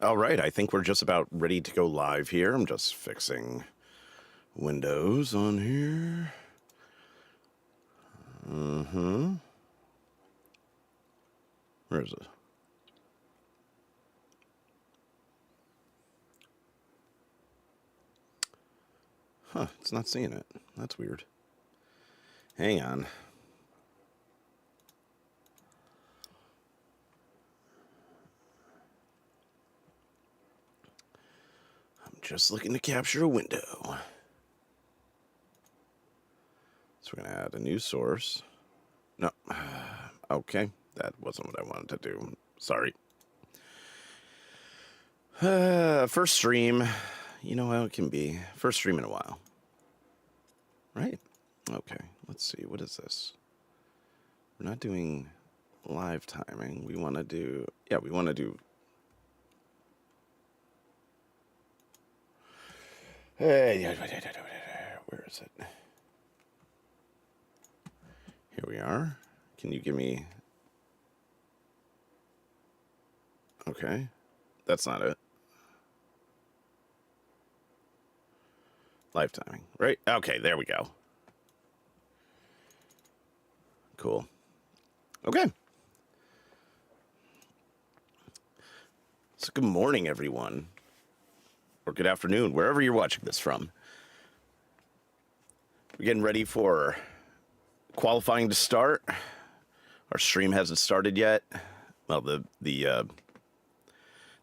All right, I think we're just about ready to go live here. I'm just fixing Windows on here. Where is it? Huh, it's not seeing it. That's weird. Hang on. I'm just looking to capture a window. So we're going to add a new source. No. Okay, that wasn't what I wanted to do. Sorry. First stream. You know how it can be. First stream in a while. Right? Okay, let's see. What is this? We're not doing live timing. We want to do... Yeah, we want to do... Hey, where is it? Here we are. Can you give me... Okay. That's not it. Live timing, right? Okay, there we go. Cool. Okay. So good morning, everyone. Or good afternoon, wherever you're watching this from. We're getting ready for qualifying to start. Our stream hasn't started yet. Well, the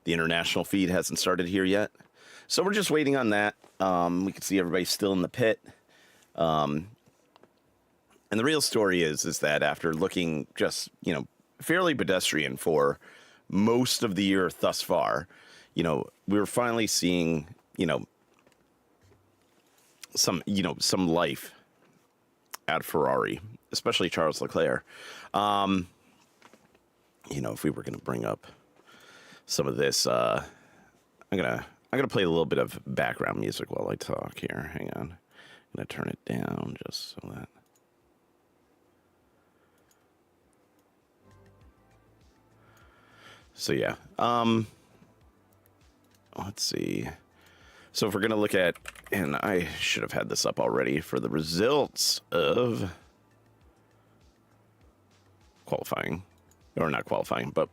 international feed hasn't started here yet. So we're just waiting on that. We can see everybody still in the pit. And the real story is that after looking just, fairly pedestrian for most of the year thus far, we were finally seeing, some life at Ferrari, especially Charles Leclerc. If we were going to bring up some of this, I'm gonna play a little bit of background music while I talk here. Hang on. I'm gonna turn it down just so that. So yeah. Let's see. So if we're gonna look at, and I should have had this up already for the results of qualifying, or not qualifying, but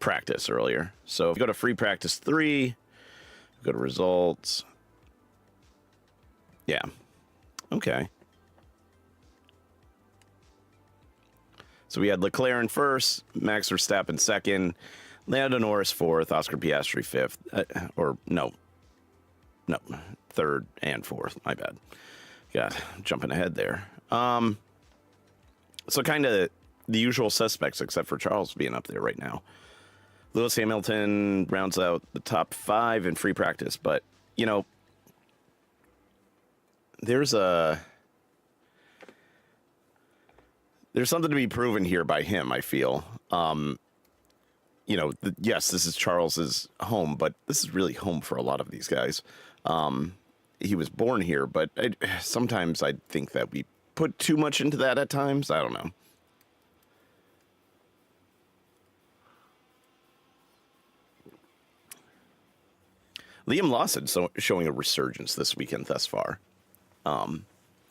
practice earlier. So if you go to free practice 3, go to results. Yeah. Okay. So we had Leclerc in first, Max Verstappen second, Lando Norris fourth, Oscar Piastri fifth, no, third and fourth. My bad. God, jumping ahead there. So kind of the usual suspects, except for Charles being up there right now. Lewis Hamilton rounds out the top 5 in free practice, but, there's something to be proven here by him, I feel. Yes, this is Charles's home, but this is really home for a lot of these guys. He was born here, but sometimes I think that we put too much into that at times. I don't know. Liam Lawson showing a resurgence this weekend thus far,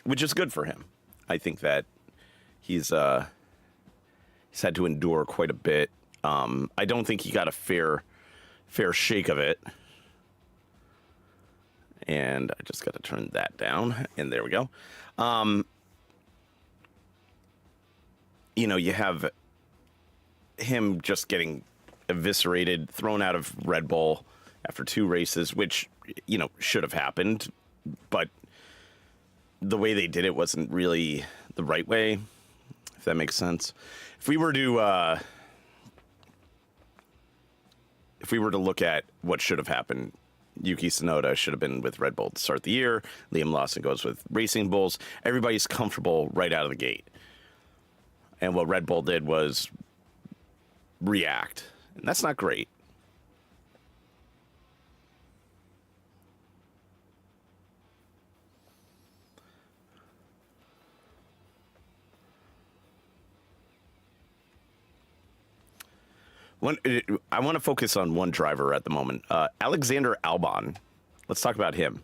which is good for him. I think that he's had to endure quite a bit. I don't think he got a fair shake of it. And I just got to turn that down, and there we go. You have him just getting eviscerated, thrown out of Red Bull after 2 races, which, should have happened, but the way they did it wasn't really the right way, if that makes sense. If we were to look at what should have happened, Yuki Tsunoda should have been with Red Bull to start the year. Liam Lawson goes with Racing Bulls. Everybody's comfortable right out of the gate. And what Red Bull did was react. And that's not great. I want to focus on one driver at the moment. Alexander Albon. Let's talk about him.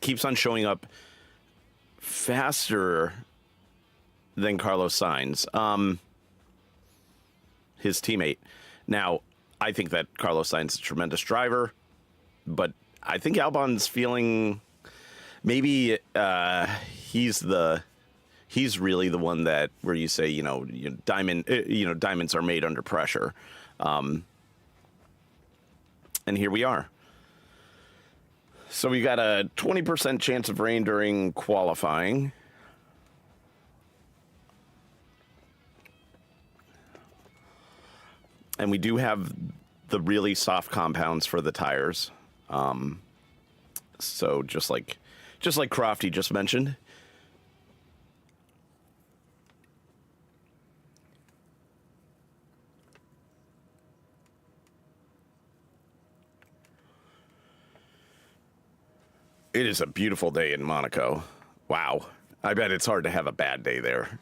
Keeps on showing up faster than Carlos Sainz, his teammate. Now, I think that Carlos Sainz is a tremendous driver, but I think Albon's feeling maybe he's really the one that where you say diamonds are made under pressure, and here we are. So we got a 20% chance of rain during qualifying. And we do have the really soft compounds for the tires. So just like Crofty just mentioned. It is a beautiful day in Monaco. Wow. I bet it's hard to have a bad day there.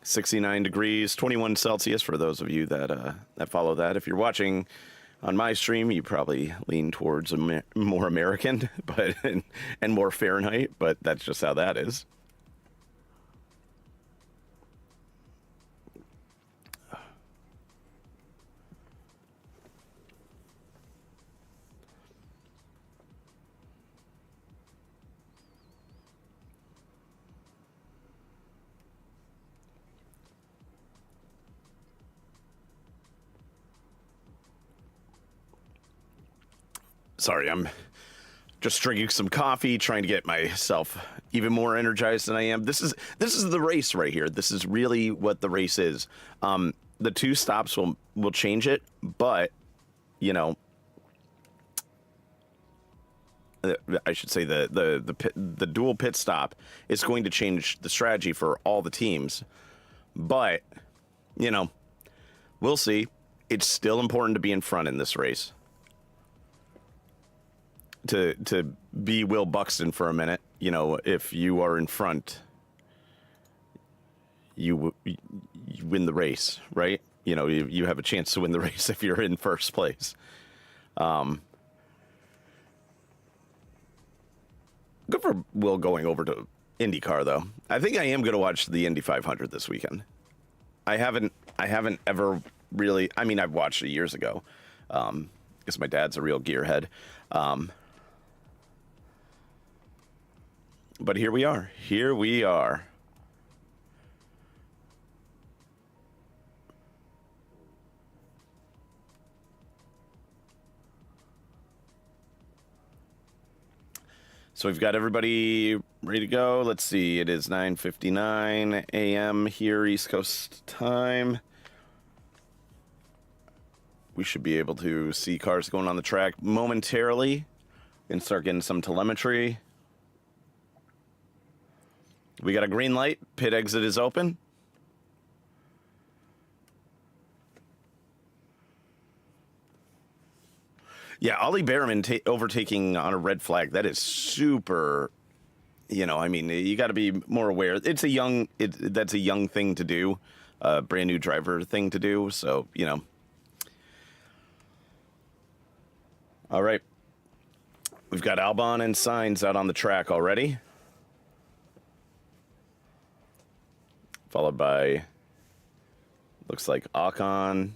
69 degrees, 21 Celsius for those of you that follow that. If you're watching on my stream, you probably lean towards more American and more Fahrenheit, but that's just how that is. Sorry, I'm just drinking some coffee, trying to get myself even more energized than I am. This is the race right here. This is really what the race is. The 2 stops will change it, but I should say the dual pit stop is going to change the strategy for all the teams. But we'll see. It's still important to be in front in this race. To be Will Buxton for a minute, if you are in front, you win the race, right? You have a chance to win the race if you're in first place. Good for Will going over to IndyCar, though. I think I am going to watch the Indy 500 this weekend. I haven't ever really. I mean, I've watched it years ago, because my dad's a real gearhead. But here we are. Here we are. So we've got everybody ready to go. Let's see. It is 9:59 a.m. here, East Coast time. We should be able to see cars going on the track momentarily and start getting some telemetry. We got a green light. Pit exit is open. Yeah, Ollie Behrman overtaking on a red flag. That is super, I mean, you got to be more aware. That's a young thing to do, a brand new driver thing to do. So, All right. We've got Albon and Sainz out on the track already. Followed by, looks like Ocon,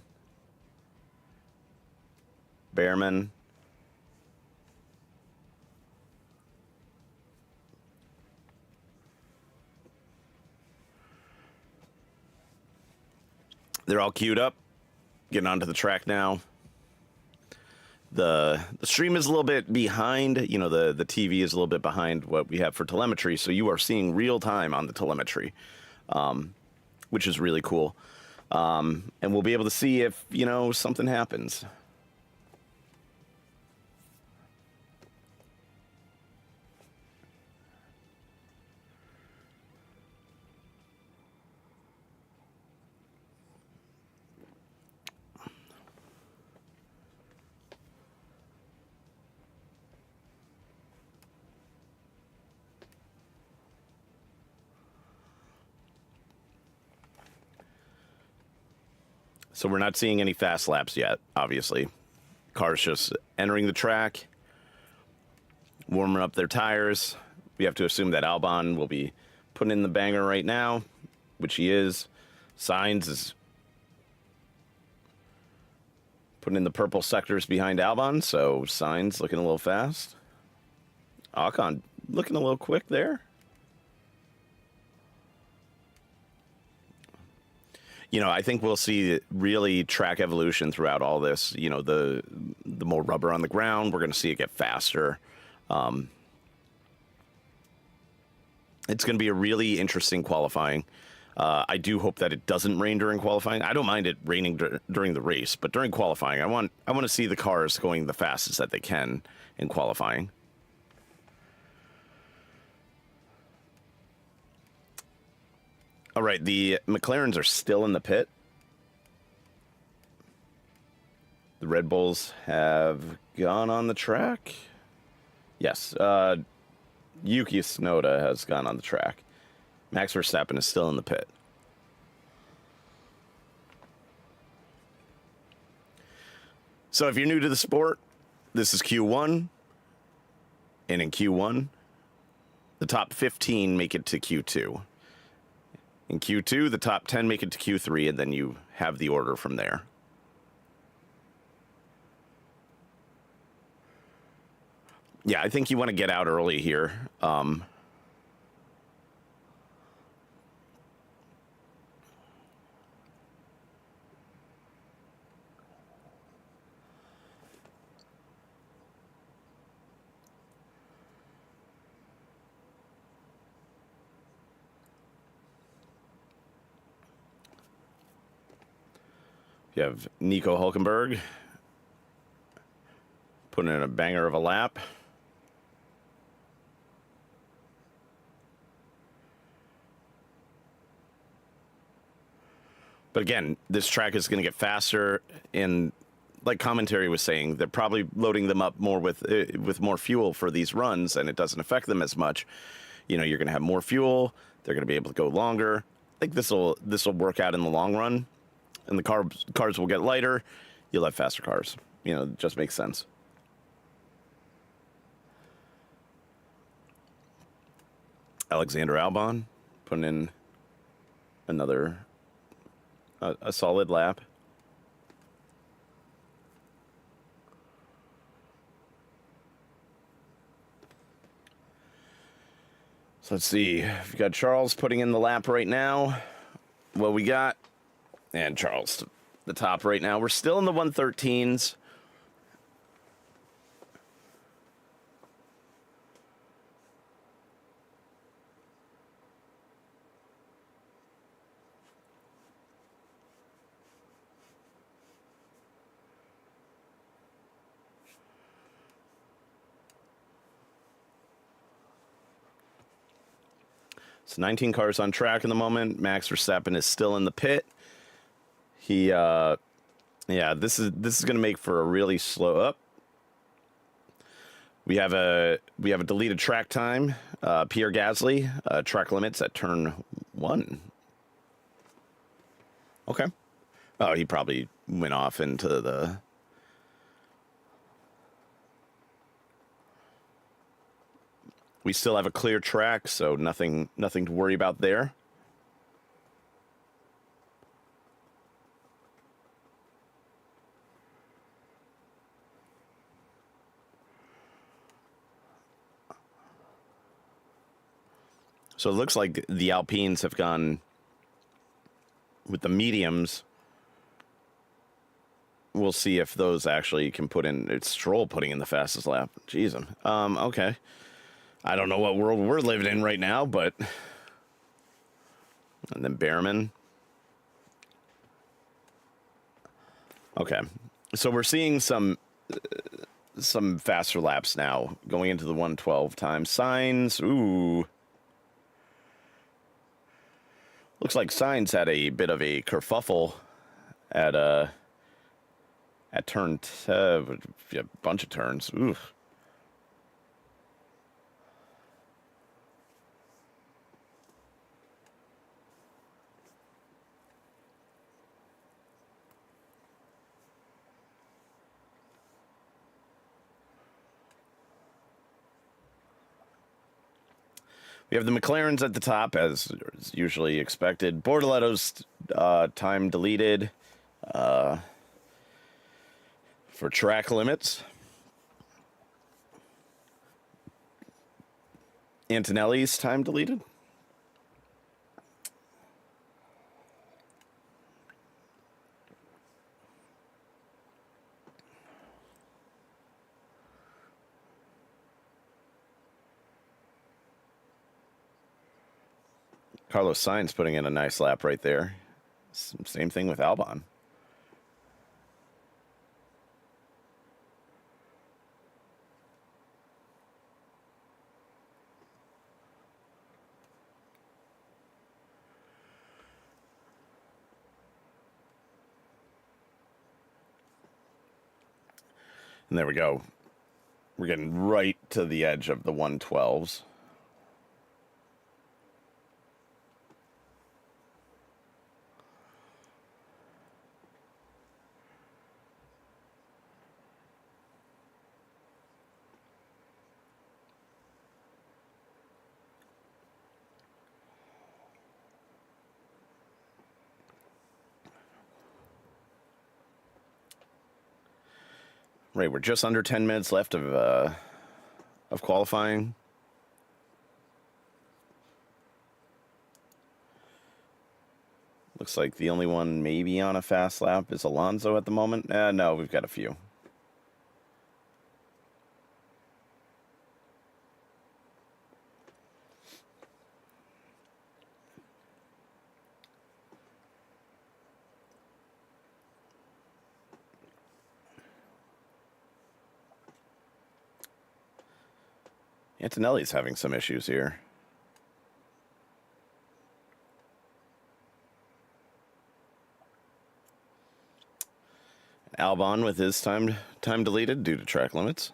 Behrman, they're all queued up, getting onto the track now. The stream is a little bit behind, the TV is a little bit behind what we have for telemetry, so you are seeing real time on the telemetry, which is really cool. And we'll be able to see if, something happens. So we're not seeing any fast laps yet, obviously. Cars just entering the track, warming up their tires. We have to assume that Albon will be putting in the banger right now, which he is. Sainz is putting in the purple sectors behind Albon, so Sainz looking a little fast. Ocon looking a little quick there. You know, I think we'll see really track evolution throughout all this. You know, the more rubber on the ground, we're going to see it get faster. It's going to be a really interesting qualifying. I do hope that it doesn't rain during qualifying. I don't mind it raining during the race, but during qualifying, I want to see the cars going the fastest that they can in qualifying. All right, the McLarens are still in the pit. The Red Bulls have gone on the track. Yes, Yuki Tsunoda has gone on the track. Max Verstappen is still in the pit. So if you're new to the sport, this is Q1. And in Q1, the top 15 make it to Q2. In Q2, the top 10 make it to Q3, and then you have the order from there. Yeah, I think you want to get out early here. You have Nico Hulkenberg putting in a banger of a lap. But again, this track is going to get faster, and like commentary was saying, they're probably loading them up more with more fuel for these runs, and it doesn't affect them as much. You know, you're going to have more fuel. They're going to be able to go longer. I think this will work out in the long run, and the cars will get lighter. You'll have faster cars. You know, it just makes sense. Alexander Albon putting in another a solid lap. So let's see. We've got Charles putting in the lap right now. What we got? And Charles to the top right now. We're still in the 113s. So 19 cars on track in the moment. Max Verstappen is still in the pit. He, yeah, this is going to make for a really slow up. We have a deleted track time. Pierre Gasly, track limits at turn 1. Okay. Oh, he probably went off into the. We still have a clear track, so nothing to worry about there. So it looks like the Alpines have gone with the mediums. We'll see if those actually can put in. It's Stroll putting in the fastest lap. Jeez. Okay. I don't know what world we're living in right now, but. And then Behrman. Okay. So we're seeing some faster laps now going into the 112 time. Sainz. Ooh. Looks like Sainz had a bit of a kerfuffle at turn a bunch of turns. Oof. We have the McLarens at the top, as is usually expected. Bortoletto's time deleted for track limits. Antonelli's time deleted. Carlos Sainz putting in a nice lap right there. Same thing with Albon. And there we go. We're getting right to the edge of the 112s. Right, we're just under 10 minutes left of qualifying. Looks like the only one maybe on a fast lap is Alonso at the moment. No, we've got a few. Antonelli's having some issues here. Albon with his time deleted due to track limits.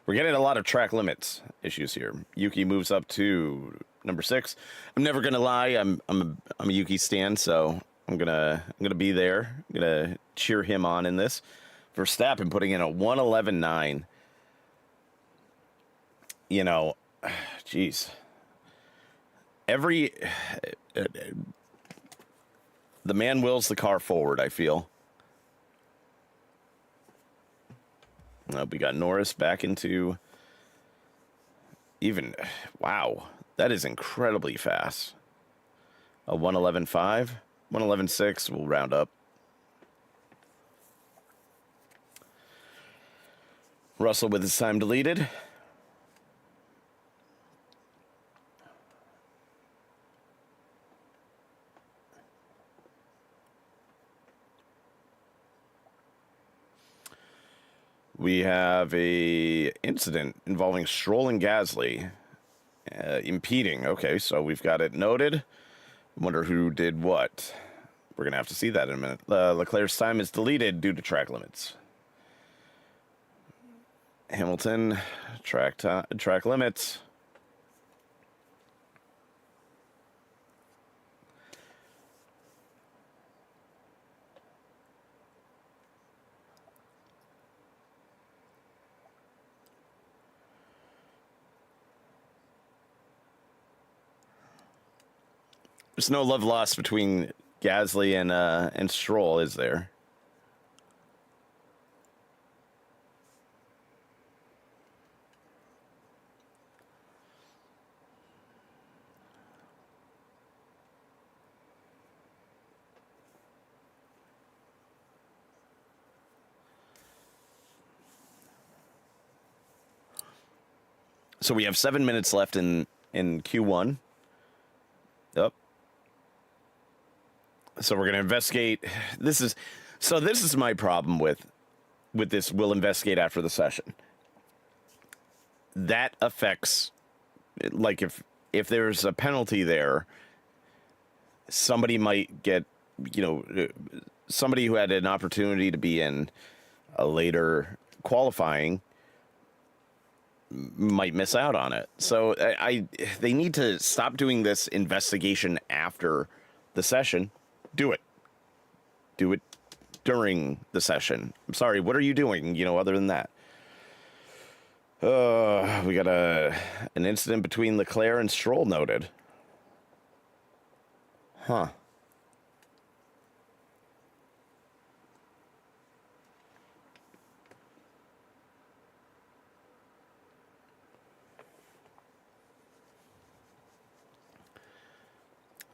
We're getting a lot of track limits issues here. Yuki moves up to number 6. I'm never gonna lie, I'm a Yuki stan, so I'm gonna be there. I'm gonna cheer him on in this. Verstappen putting in a 1:11.9. You know, geez. The man wills the car forward, I feel. We got Norris back into wow, that is incredibly fast. A 1:11.5, 1:11.6, we'll round up. Russell with his time deleted. We have a incident involving Stroll and Gasly impeding. Okay, so we've got it noted. Wonder who did what. We're going to have to see that in a minute. Leclerc's time is deleted due to track limits. Hamilton, track limits. There's no love lost between Gasly and Stroll, is there? So we have 7 minutes left in Q1. Yep. So we're going to investigate. This is my problem with this. We'll investigate after the session. That affects, like, if there's a penalty there, somebody might get, somebody who had an opportunity to be in a later qualifying might miss out on it. So they need to stop doing this investigation after the session. Do it during the session. I'm sorry, what are you doing, other than that? We got an incident between Leclerc and Stroll noted. Huh.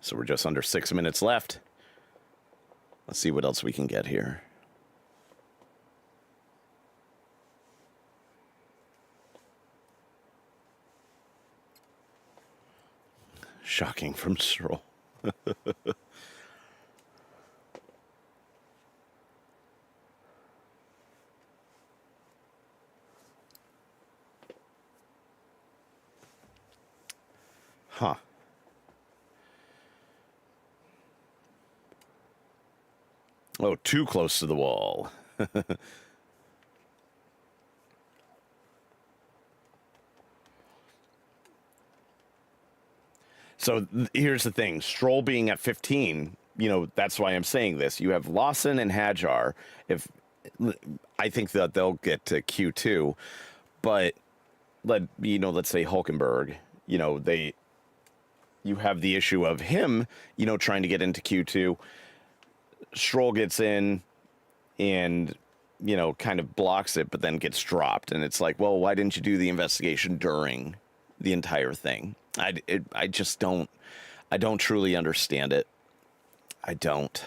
So we're just under 6 minutes left. Let's see what else we can get here. Shocking from Stroll. Huh. Oh, too close to the wall. So here's the thing. Stroll being at 15, that's why I'm saying this. You have Lawson and Hadjar. I think that they'll get to Q2, but let's say Hulkenberg, you have the issue of him, trying to get into Q2. Stroll gets in and, kind of blocks it, but then gets dropped. And it's like, well, why didn't you do the investigation during the entire thing? I just don't truly understand it. I don't.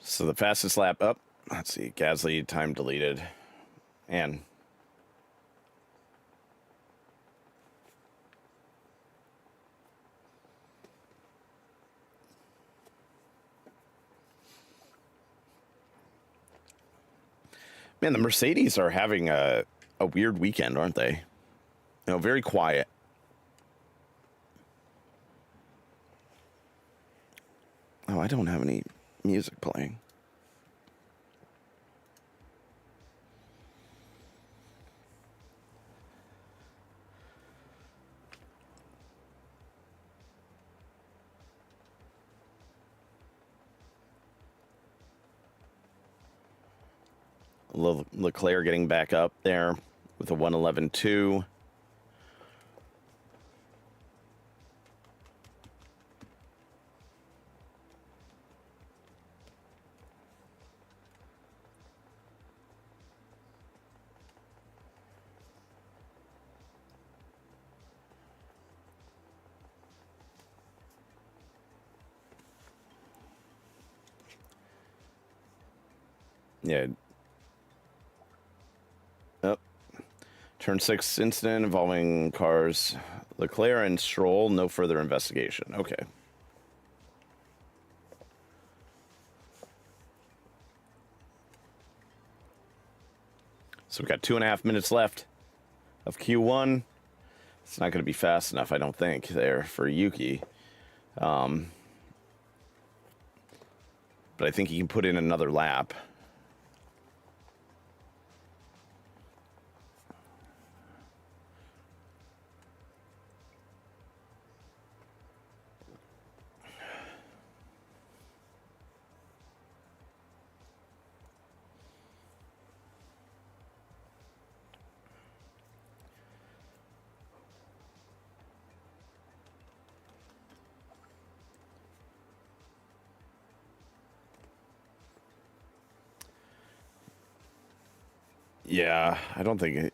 So the fastest lap up. Let's see. Gasly time deleted. And man, the Mercedes are having a weird weekend, aren't they? Very quiet. Oh, I don't have any music playing. Leclerc getting back up there with a 1:11.2. Yeah. Oh. Turn 6 incident involving cars. Leclerc and Stroll, no further investigation. Okay. So we've got 2.5 minutes left of Q1. It's not going to be fast enough, I don't think, there for Yuki. But I think he can put in another lap. Yeah, I don't think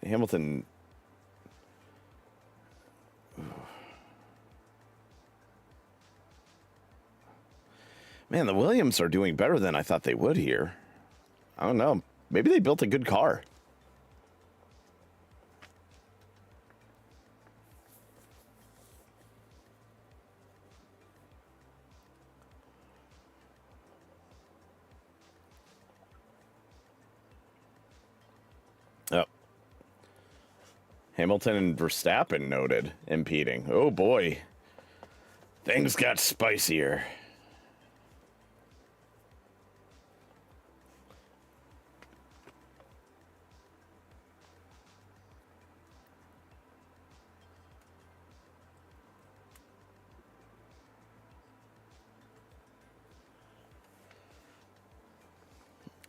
Hamilton. Man, the Williams are doing better than I thought they would here. I don't know. Maybe they built a good car. Oh, Hamilton and Verstappen noted impeding. Oh boy, things got spicier.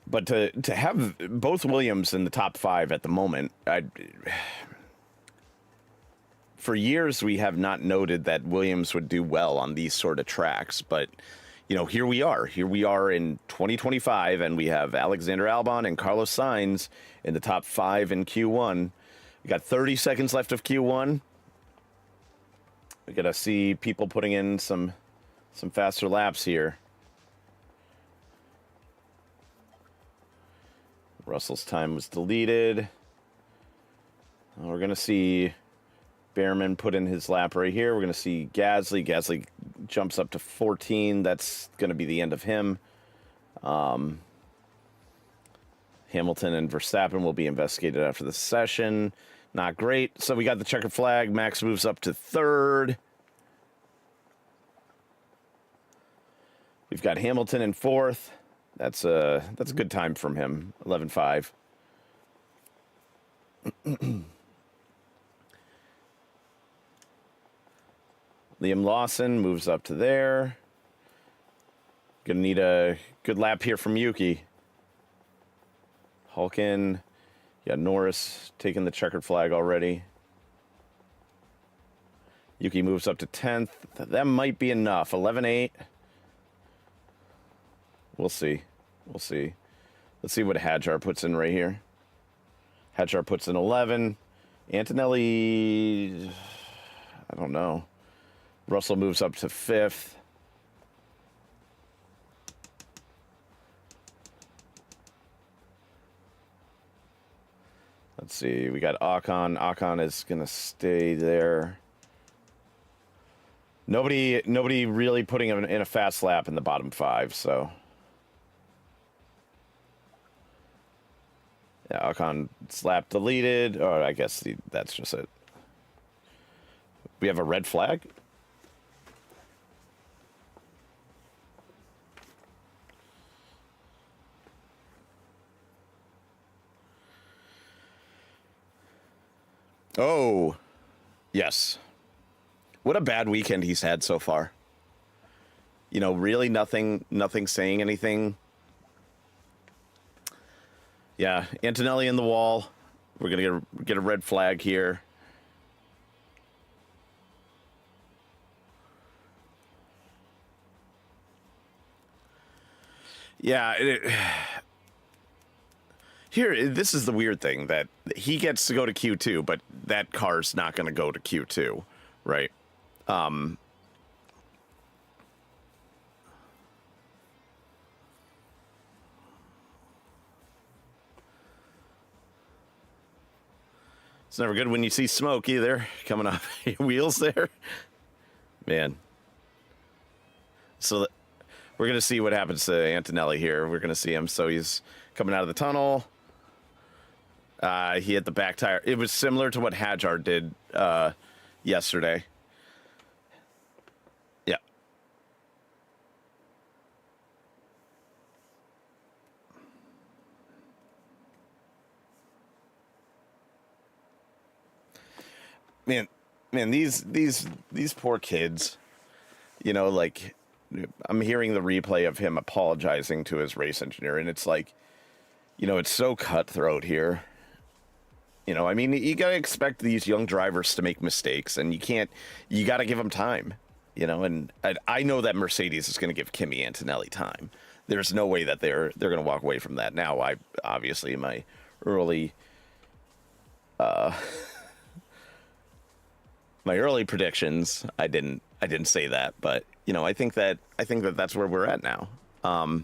But to have both Williams in the top 5 at the moment, for years we have not noted that Williams would do well on these sort of tracks. But, you know, here we are. Here we are in 2025, and we have Alexander Albon and Carlos Sainz in the top 5 in Q1. We got 30 seconds left of Q1. We got to see people putting in some faster laps here. Russell's time was deleted. We're going to see Behrman put in his lap right here. We're going to see Gasly. Gasly jumps up to 14. That's going to be the end of him. Hamilton and Verstappen will be investigated after the session. Not great. So we got the checkered flag. Max moves up to 3rd. We've got Hamilton in 4th. That's a good time from him. 11.5. Liam Lawson moves up to there. Gonna need a good lap here from Yuki. Hulken. Yeah, Norris taking the checkered flag already. Yuki moves up to 10th. That might be enough. 11.8. We'll see. We'll see. Let's see what Hadjar puts in right here. Hadjar puts in 11. Antonelli, I don't know. Russell moves up to 5th. Let's see. We got Ocon. Ocon is going to stay there. Nobody really putting him in a fast lap in the bottom 5, so... Yeah, Ocon slap deleted. Or I guess that's just it. We have a red flag. Oh, yes. What a bad weekend he's had so far. You know, really nothing saying anything. Yeah, Antonelli in the wall. We're going to get a red flag here. Yeah. Here, this is the weird thing, that he gets to go to Q2, but that car's not going to go to Q2, right? It's never good when you see smoke either coming off your wheels there. Man. So we're going to see what happens to Antonelli here. We're going to see him. So he's coming out of the tunnel. He hit the back tire. It was similar to what Hadjar did yesterday. Yeah. Man, these poor kids, you know, like, I'm hearing the replay of him apologizing to his race engineer, and it's like, you know, it's so cutthroat here. You know, I mean, you got to expect these young drivers to make mistakes, and you got to give them time, you know, and I know that Mercedes is going to give Kimi Antonelli time. There's no way that they're going to walk away from that. Now, I obviously in my early predictions, I didn't say that, but you know, I think that that's where we're at now. All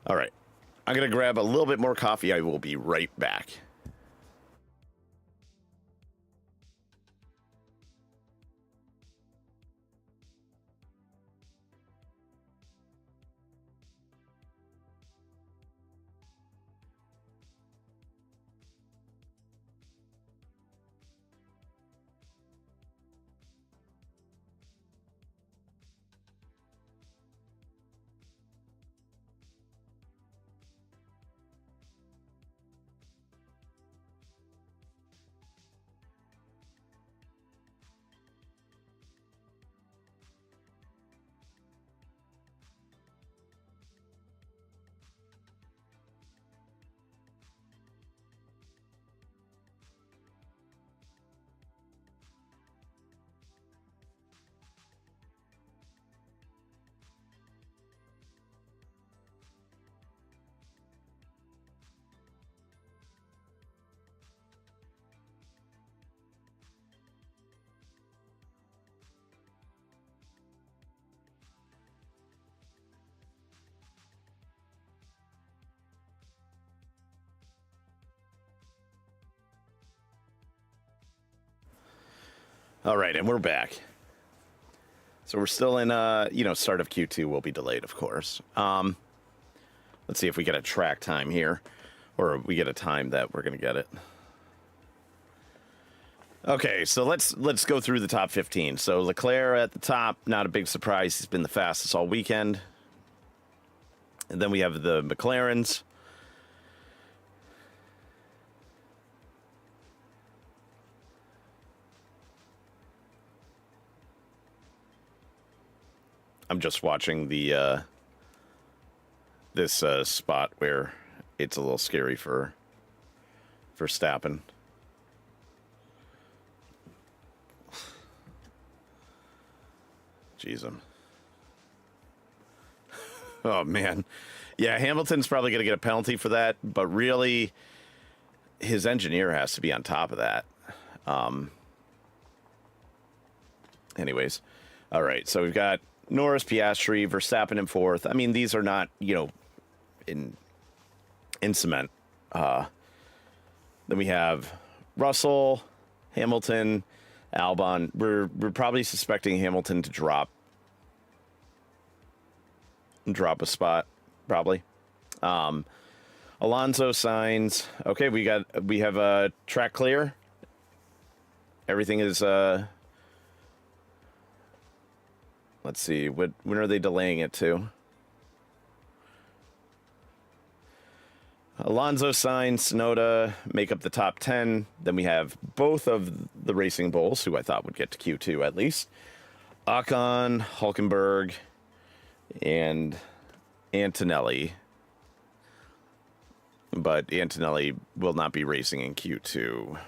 right. I'm going to grab a little bit more coffee. I will be right back. All right, and we're back. So we're still in, start of Q2 will be delayed, of course. Let's see if we get a track time here, or we get a time that we're going to get it. Okay, so let's go through the top 15. So Leclerc at the top, not a big surprise. He's been the fastest all weekend. And then we have the McLarens. I'm just watching the this spot where it's a little scary for Verstappen. Jeez, oh man, yeah, Hamilton's probably going to get a penalty for that, but really, his engineer has to be on top of that. Anyways, all right, so we've got Norris, Piastri, Verstappen in fourth. I mean, these are not, in cement. Then we have Russell, Hamilton, Albon. We're probably suspecting Hamilton to drop a spot, probably. Alonso, Sainz. Okay, we have a track clear. Everything is let's see, when are they delaying it to? Alonso, Sainz, Tsunoda make up the top 10. Then we have both of the Racing Bulls, who I thought would get to Q2 at least. Ocon, Hulkenberg, and Antonelli. But Antonelli will not be racing in Q2,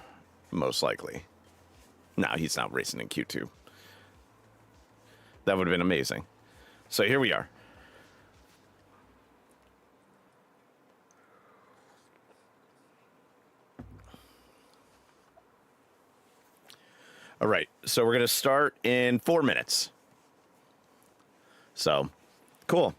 most likely. No, he's not racing in Q2. That would have been amazing. So here we are. All right, so we're going to start in 4 minutes. So, cool.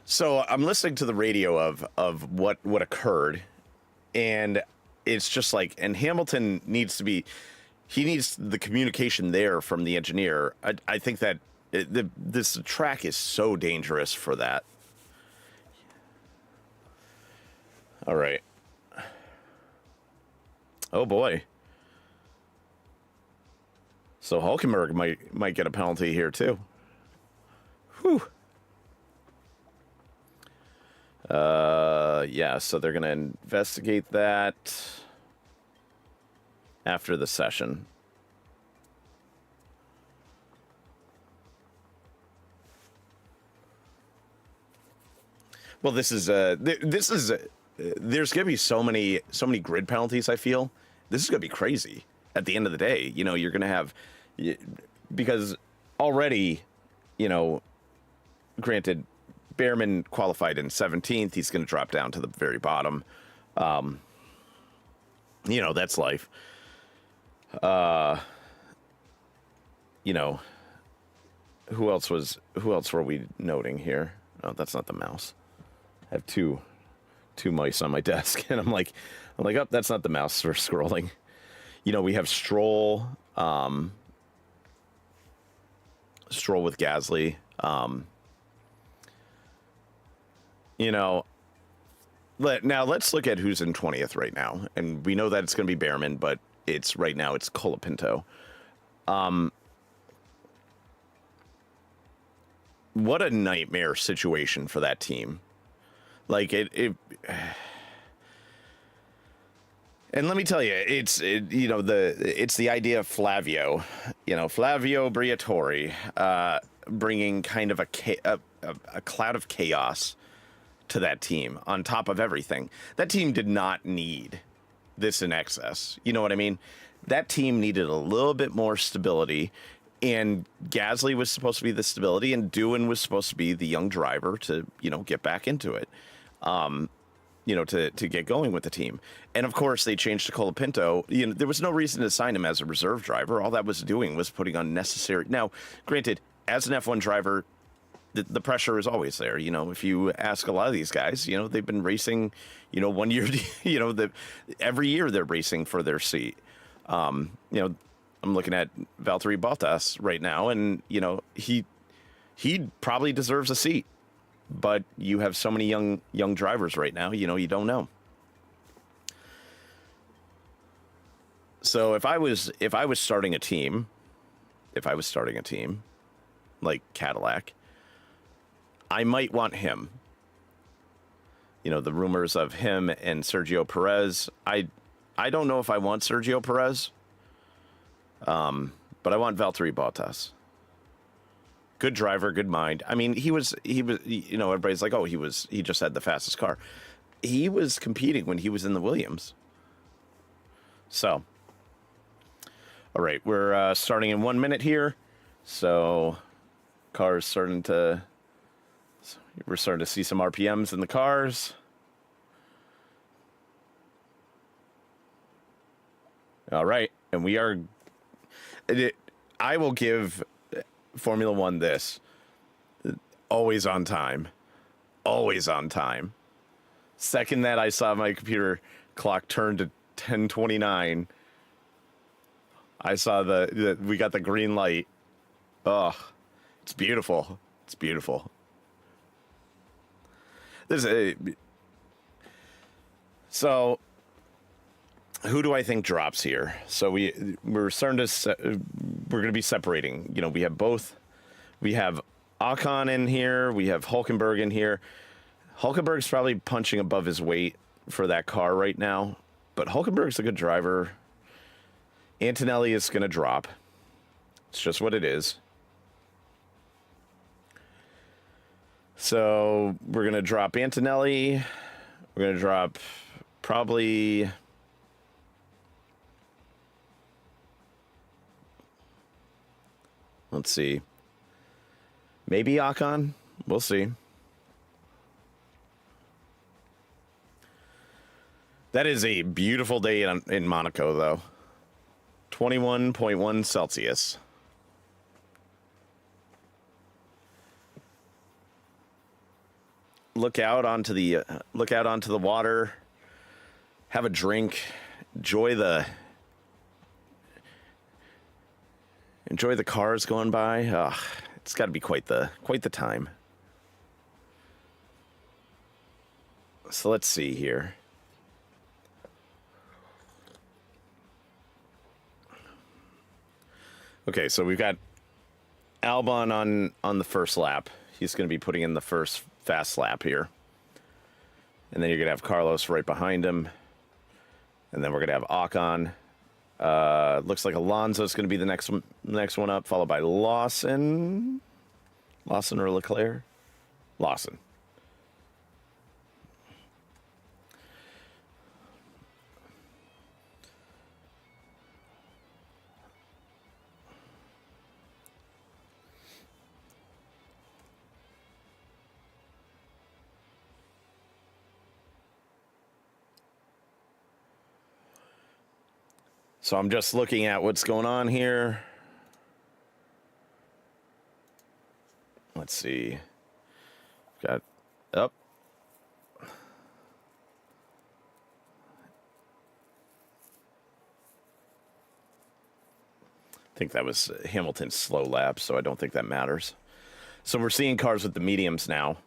So I'm listening to the radio of what occurred, and it's just like, and Hamilton needs the communication there from the engineer. I think that this track is so dangerous for that. All right. Oh boy. So Hulkenberg might get a penalty here too. Whew. Yeah, so they're going to investigate that after the session. Well, there's going to be so many grid penalties, I feel. This is going to be crazy at the end of the day. You're going to have, because already, granted, Behrman qualified in 17th. He's going to drop down to the very bottom. That's life. Who else were we noting here? Oh, that's not the mouse. I have two mice on my desk, and I'm like, oh, that's not the mouse for scrolling. We have Stroll with Gasly. Now let's look at who's in 20th right now. And we know that it's going to be Behrman, but right now it's Colapinto. What a nightmare situation for that team. Like and let me tell you, it's the idea of Flavio Briatore, bringing kind of a cloud of chaos to that team on top of everything. That team did not need this in excess. You know what I mean? That team needed a little bit more stability, and Gasly was supposed to be the stability, and Doohan was supposed to be the young driver to, get back into it. to get going with the team. And of course, they changed to Colapinto. There was no reason to sign him as a reserve driver. All that was doing was putting unnecessary. Now, granted, as an F1 driver, the pressure is always there. If you ask a lot of these guys, they've been racing, 1 year, every year they're racing for their seat. I'm looking at Valtteri Bottas right now, and, he probably deserves a seat. But you have so many young drivers right now, you don't know. So if I was starting a team, like Cadillac, I might want him. The rumors of him and Sergio Perez. I don't know if I want Sergio Perez. But I want Valtteri Bottas. Good driver, good mind. I mean, he was, everybody's like, oh, he just had the fastest car. He was competing when he was in the Williams. So, all right, we're starting in 1 minute here. So, we're starting to see some RPMs in the cars. All right, and I will give Formula One this. Always on time. Always on time. Second that I saw my computer clock turn to 10:29, I saw we got the green light. Oh, it's beautiful. It's beautiful. So who do I think drops here? So we're starting to we're going to be separating. We have both. We have Ocon in here. We have Hülkenberg in here. Hülkenberg's probably punching above his weight for that car right now, but Hülkenberg's a good driver. Antonelli is going to drop. It's just what it is. So we're going to drop Antonelli. We're going to drop probably... Let's see. Maybe Ocon. We'll see. That is a beautiful day in Monaco, though. 21.1 Celsius. Look out onto the water. Have a drink. Enjoy the cars going by. It's got to be quite the time. So let's see here. Okay, so we've got Albon on the first lap. He's going to be putting in the first fast lap here. And then you're going to have Carlos right behind him. And then we're going to have Ocon. Looks like Alonso's going to be the next one up, followed by Lawson. Lawson or Leclerc? Lawson. So I'm just looking at what's going on here. Let's see. Got up. I think that was Hamilton's slow lap, so I don't think that matters. So we're seeing cars with the mediums now.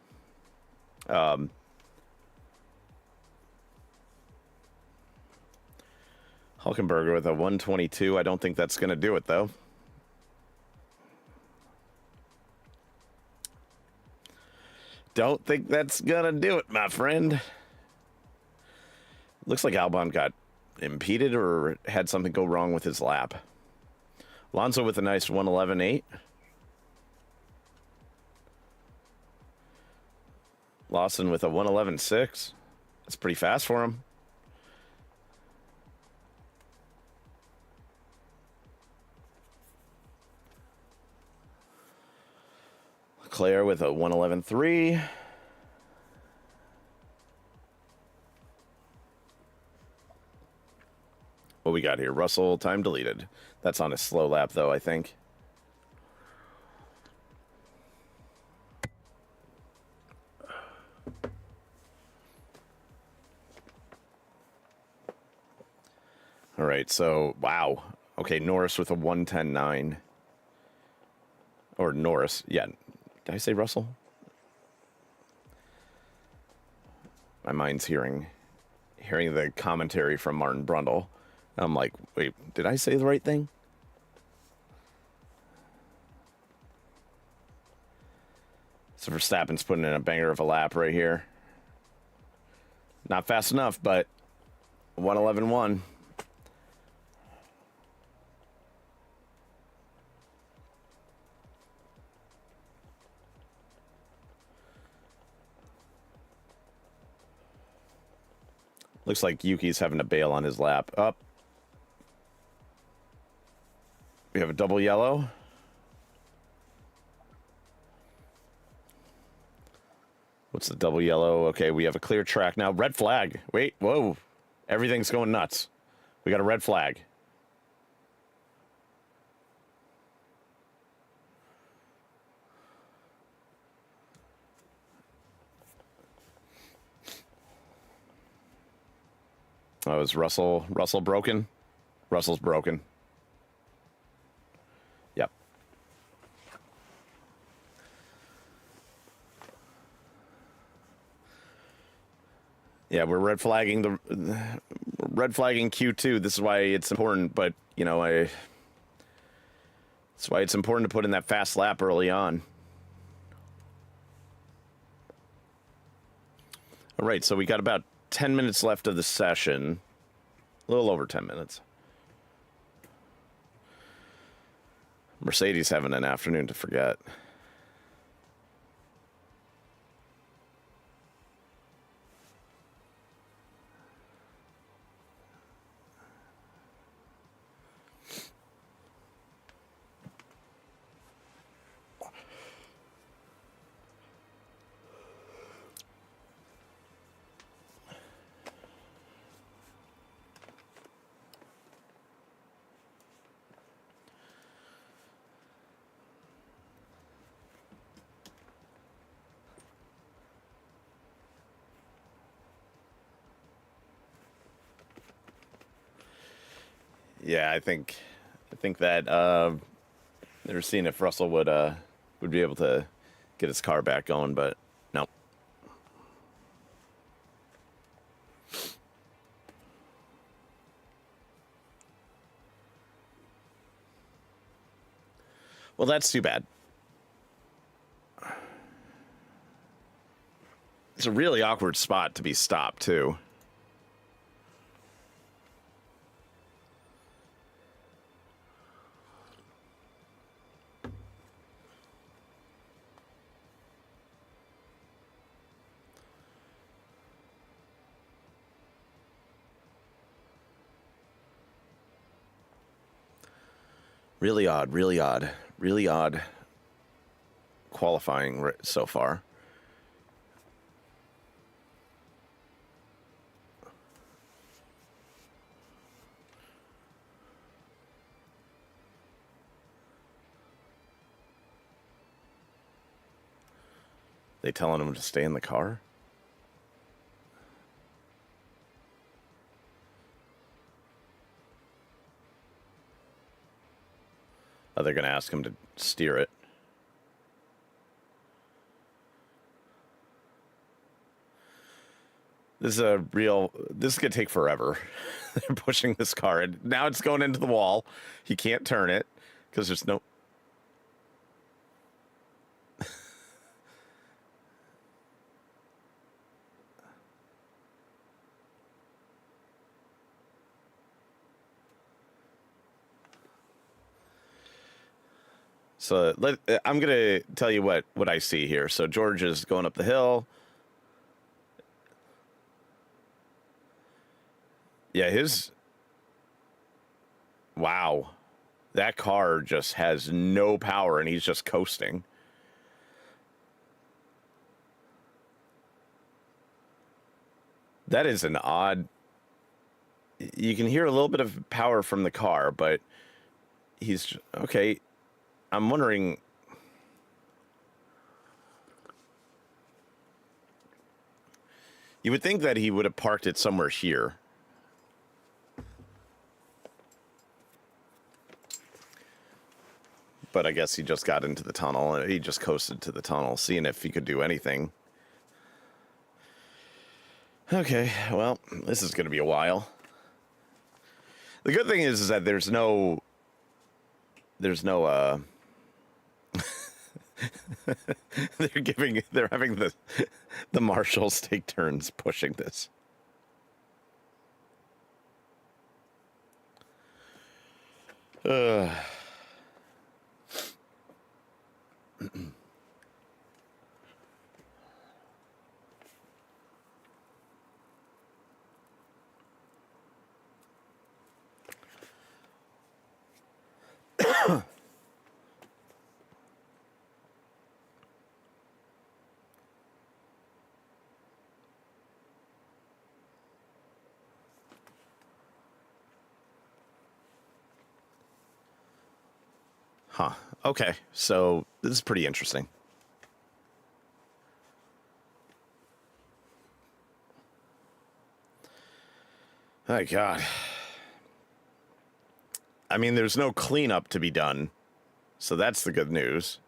Hülkenberg with a 122. I don't think that's going to do it, though. Don't think that's going to do it, my friend. Looks like Albon got impeded or had something go wrong with his lap. Alonso with a nice 111.8. Lawson with a 111.6. That's pretty fast for him. Leclerc with a 111.3. what we got here? Russell, time deleted. That's on a slow lap, though, I think. All right, so, wow. Okay, Norris with a 1:10.9. Or Norris, yeah. Did I say Russell? My mind's hearing the commentary from Martin Brundle. I'm like, wait, did I say the right thing? So Verstappen's putting in a banger of a lap right here. Not fast enough, but 1:11.1. Looks like Yuki's having to bail on his lap. Up. We have a double yellow. What's the double yellow? Okay, we have a clear track now. Red flag. Wait, whoa. Everything's going nuts. We got a red flag. Oh, is Russell broken? Russell's broken. Yep. Yeah, we're red flagging Q2. This is why it's important, but you know, that's why it's important to put in that fast lap early on. All right, so we got about 10 minutes left of the session. A little over 10 minutes. Mercedes having an afternoon to forget. Yeah, I think that they were seeing if Russell would be able to get his car back going, but no. Well, that's too bad. It's a really awkward spot to be stopped, too. Really odd, really odd, really odd qualifying so far. They telling him to stay in the car? Oh, they're going to ask him to steer it. This is going to take forever. They're pushing this car. And now it's going into the wall. He can't turn it because there's no... So I'm going to tell you what I see here. So George is going up the hill. Yeah, wow. That car just has no power and he's just coasting. That is an odd... you can hear a little bit of power from the car, but he's okay. I'm wondering. You would think that he would have parked it somewhere here. But I guess he just got into the tunnel. He just coasted to the tunnel, seeing if he could do anything. Okay, well, this is going to be a while. The good thing is that there's no they're having the marshals take turns pushing this. Huh. Okay. So this is pretty interesting. My God. I mean, there's no cleanup to be done, so that's the good news.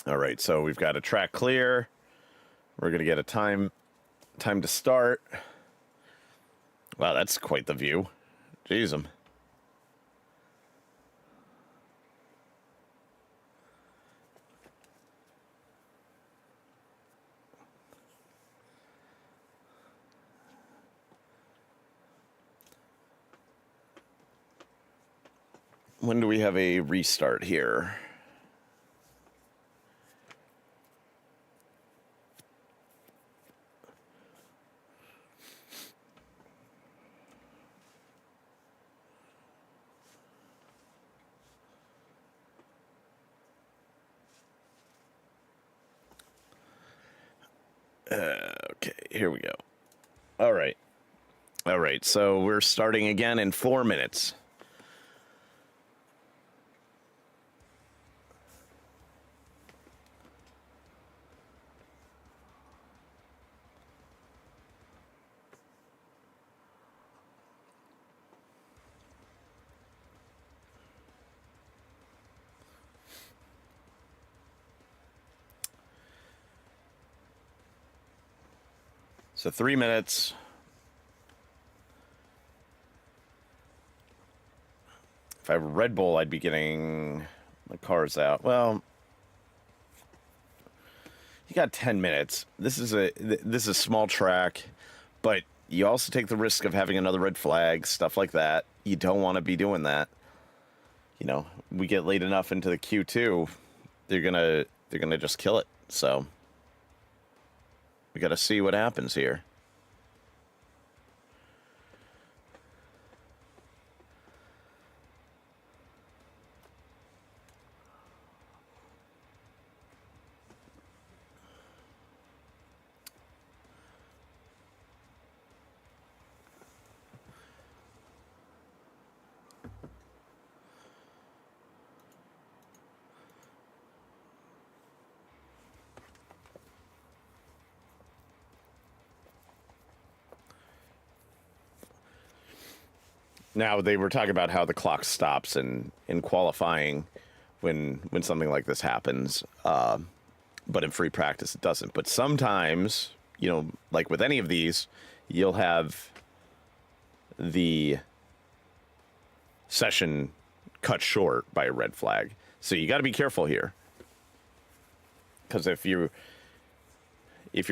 All right, so we've got a track clear. We're going to get a time to start. Wow, that's quite the view. Jeez, when do we have a restart here? Okay, here we go. All right. All right, so we're starting again in 4 minutes. So 3 minutes. If I have a Red Bull, I'd be getting the cars out. Well, you got 10 minutes. This is a small track, but you also take the risk of having another red flag, stuff like that. You don't want to be doing that. You know, we get late enough into the Q2, they're gonna just kill it. So we got to see what happens here. Now, they were talking about how the clock stops in qualifying when something like this happens, but in free practice it doesn't. But sometimes, you know, like with any of these, you'll have the session cut short by a red flag. So you got to be careful here, because if you're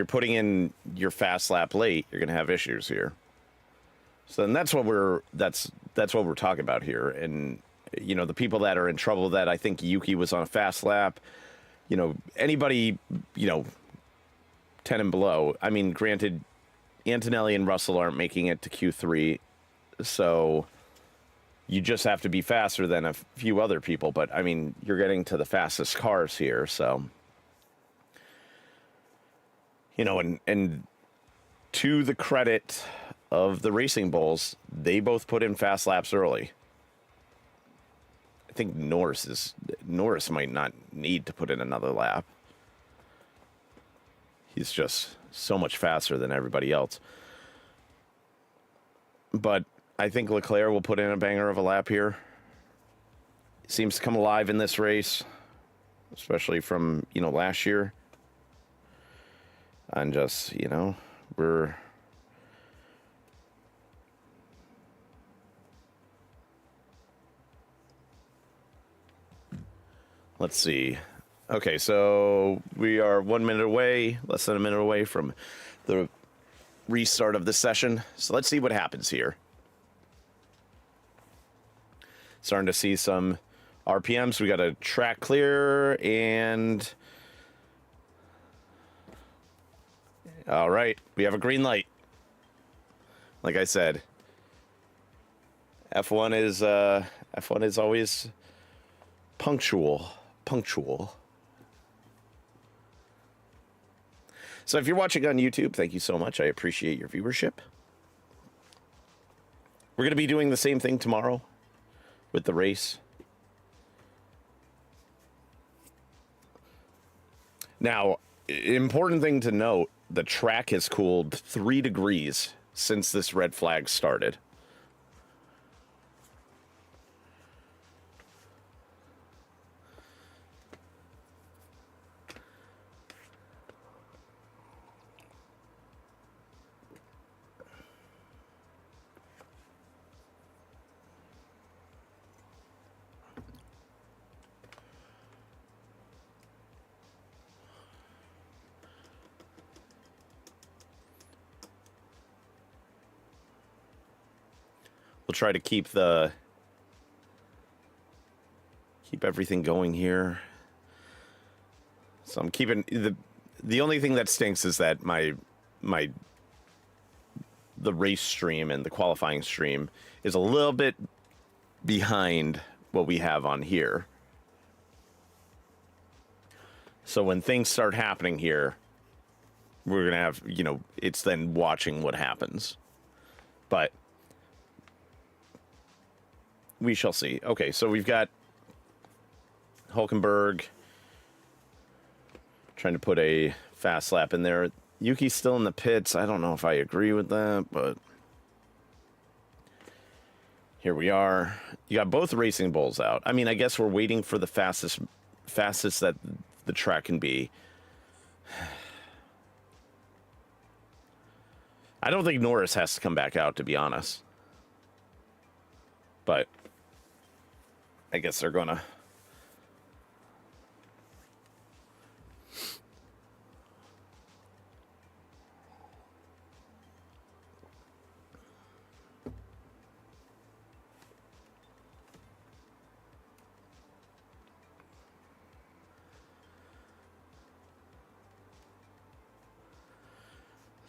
putting in your fast lap late, you're going to have issues here. So then that's what we're talking about here. And, you know, the people that are in trouble, that I think Yuki was on a fast lap, anybody, 10 and below. I mean, granted, Antonelli and Russell aren't making it to Q3, so you just have to be faster than a few other people. But, I mean, you're getting to the fastest cars here, so... and to the credit of the Racing Bulls, they both put in fast laps early. I think Norris might not need to put in another lap. He's just so much faster than everybody else. But I think Leclerc will put in a banger of a lap here. Seems to come alive in this race, especially from, last year. And just, we're... Let's see. Okay, so we are 1 minute away, less than a minute away from the restart of the session. So let's see what happens here. Starting to see some RPMs. We got a track clear and... All right, we have a green light. Like I said, F1 is always punctual. So if you're watching on YouTube, thank you so much. I appreciate your viewership. We're going to be doing the same thing tomorrow with the race. Now, important thing to note, the track has cooled 3 degrees since this red flag started. We'll try to keep everything going here. So I'm keeping the only thing that stinks is that the race stream and the qualifying stream is a little bit behind what we have on here. So when things start happening here, we're going to have, it's then watching what happens. But we shall see. Okay, so we've got Hulkenberg trying to put a fast lap in there. Yuki's still in the pits. I don't know if I agree with that, but here we are. You got both Racing Bulls out. I mean, I guess we're waiting for the fastest that the track can be. I don't think Norris has to come back out, to be honest. But I guess they're gonna.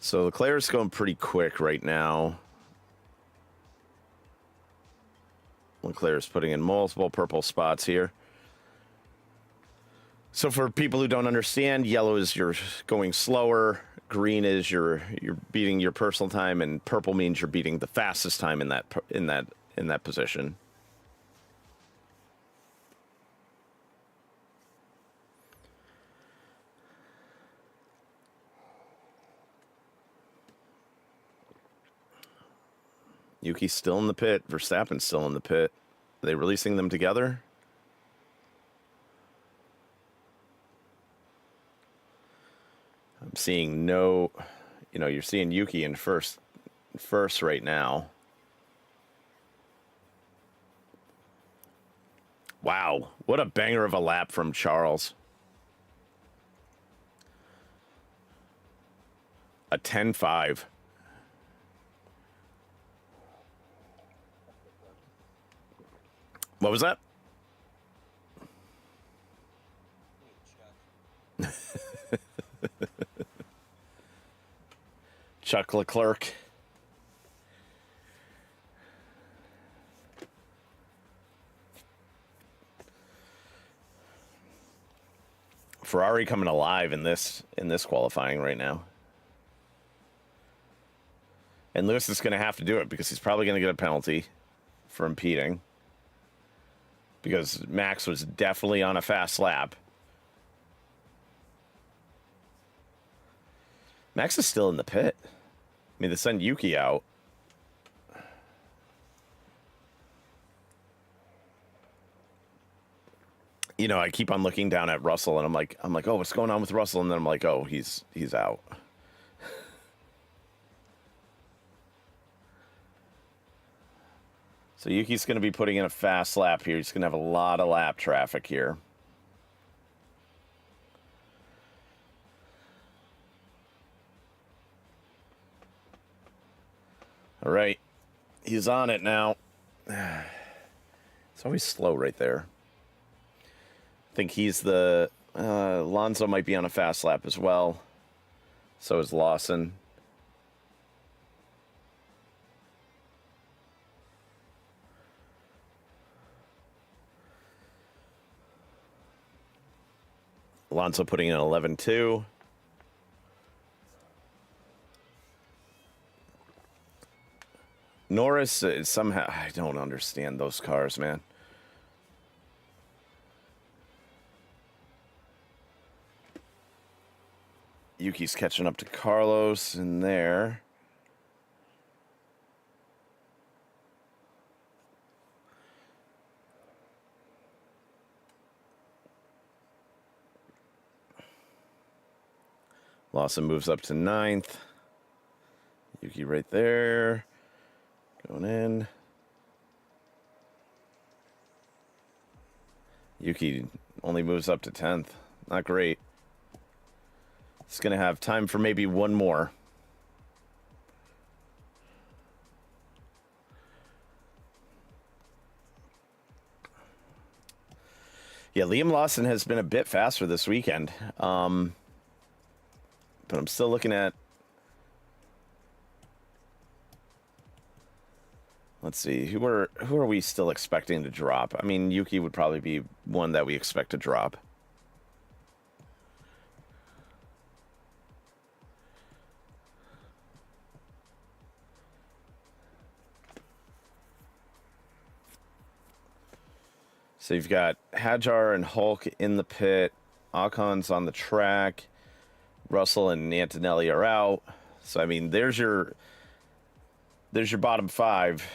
So Leclerc's going pretty quick right now. Leclerc's putting in multiple purple spots here. So for people who don't understand, yellow is you're going slower, green is you're beating your personal time, and purple means you're beating the fastest time in that position. Yuki's still in the pit. Verstappen's still in the pit. Are they releasing them together? I'm seeing no... you're seeing Yuki in first right now. Wow. What a banger of a lap from Charles. A 10.5. What was that? Chuck Leclerc. Ferrari coming alive in this qualifying right now. And Lewis is going to have to do it because he's probably going to get a penalty for impeding. Because Max was definitely on a fast lap. Max is still in the pit. I mean, they send Yuki out. You know, I keep on looking down at Russell, and I'm like, oh, what's going on with Russell? And then I'm like, oh, he's out. So Yuki's going to be putting in a fast lap here. He's going to have a lot of lap traffic here. All right. He's on it now. It's always slow right there. I think he's the... Alonso might be on a fast lap as well. So is Lawson. Alonso putting in 11.2. Norris, somehow... I don't understand those cars, man. Yuki's catching up to Carlos in there. Lawson moves up to 9th. Yuki right there. Going in. Yuki only moves up to 10th. Not great. It's going to have time for maybe one more. Yeah, Liam Lawson has been a bit faster this weekend. But I'm still looking at... Let's see, who are we still expecting to drop? I mean, Yuki would probably be one that we expect to drop. So you've got Hadjar and Hulk in the pit. Ocon's on the track. Russell and Antonelli are out. So, I mean, there's your bottom 5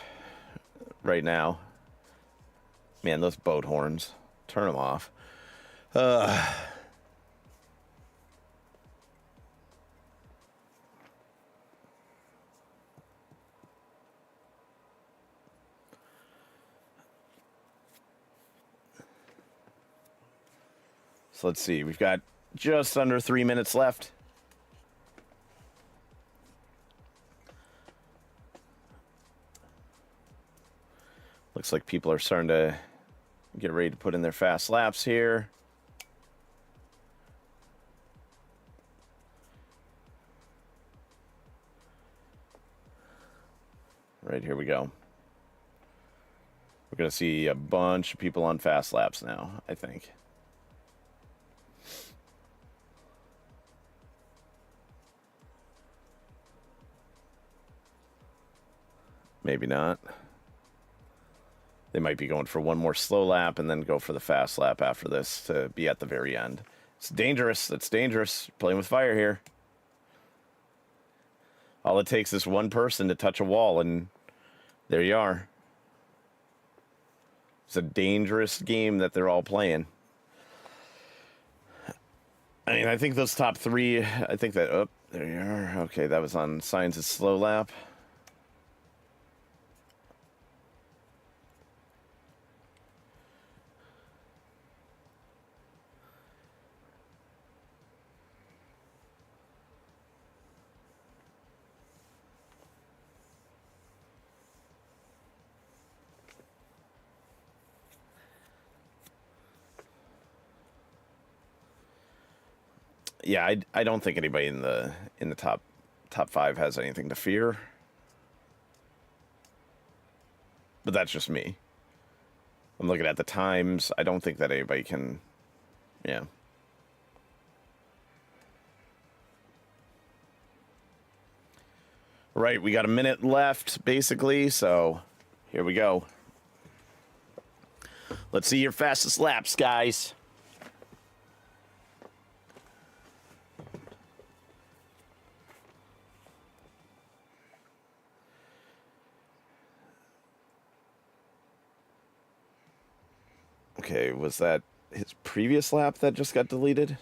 right now. Man, those boat horns. Turn them off. So let's see. We've got just under 3 minutes left. Looks like people are starting to get ready to put in their fast laps here. Right, here we go. We're going to see a bunch of people on fast laps now, I think. Maybe not. They might be going for one more slow lap and then go for the fast lap after this to be at the very end. It's dangerous. That's dangerous. Playing with fire here. All it takes is one person to touch a wall, and there you are. It's a dangerous game that they're all playing. I mean, I think those top 3, I think that... Oh, there you are. Okay, that was on Sainz's slow lap. Yeah, I don't think anybody in the top top 5 has anything to fear. But that's just me. I'm looking at the times. I don't think that anybody can... Yeah. Right, we got a minute left, basically, so here we go. Let's see your fastest laps, guys. Okay, was that his previous lap that just got deleted?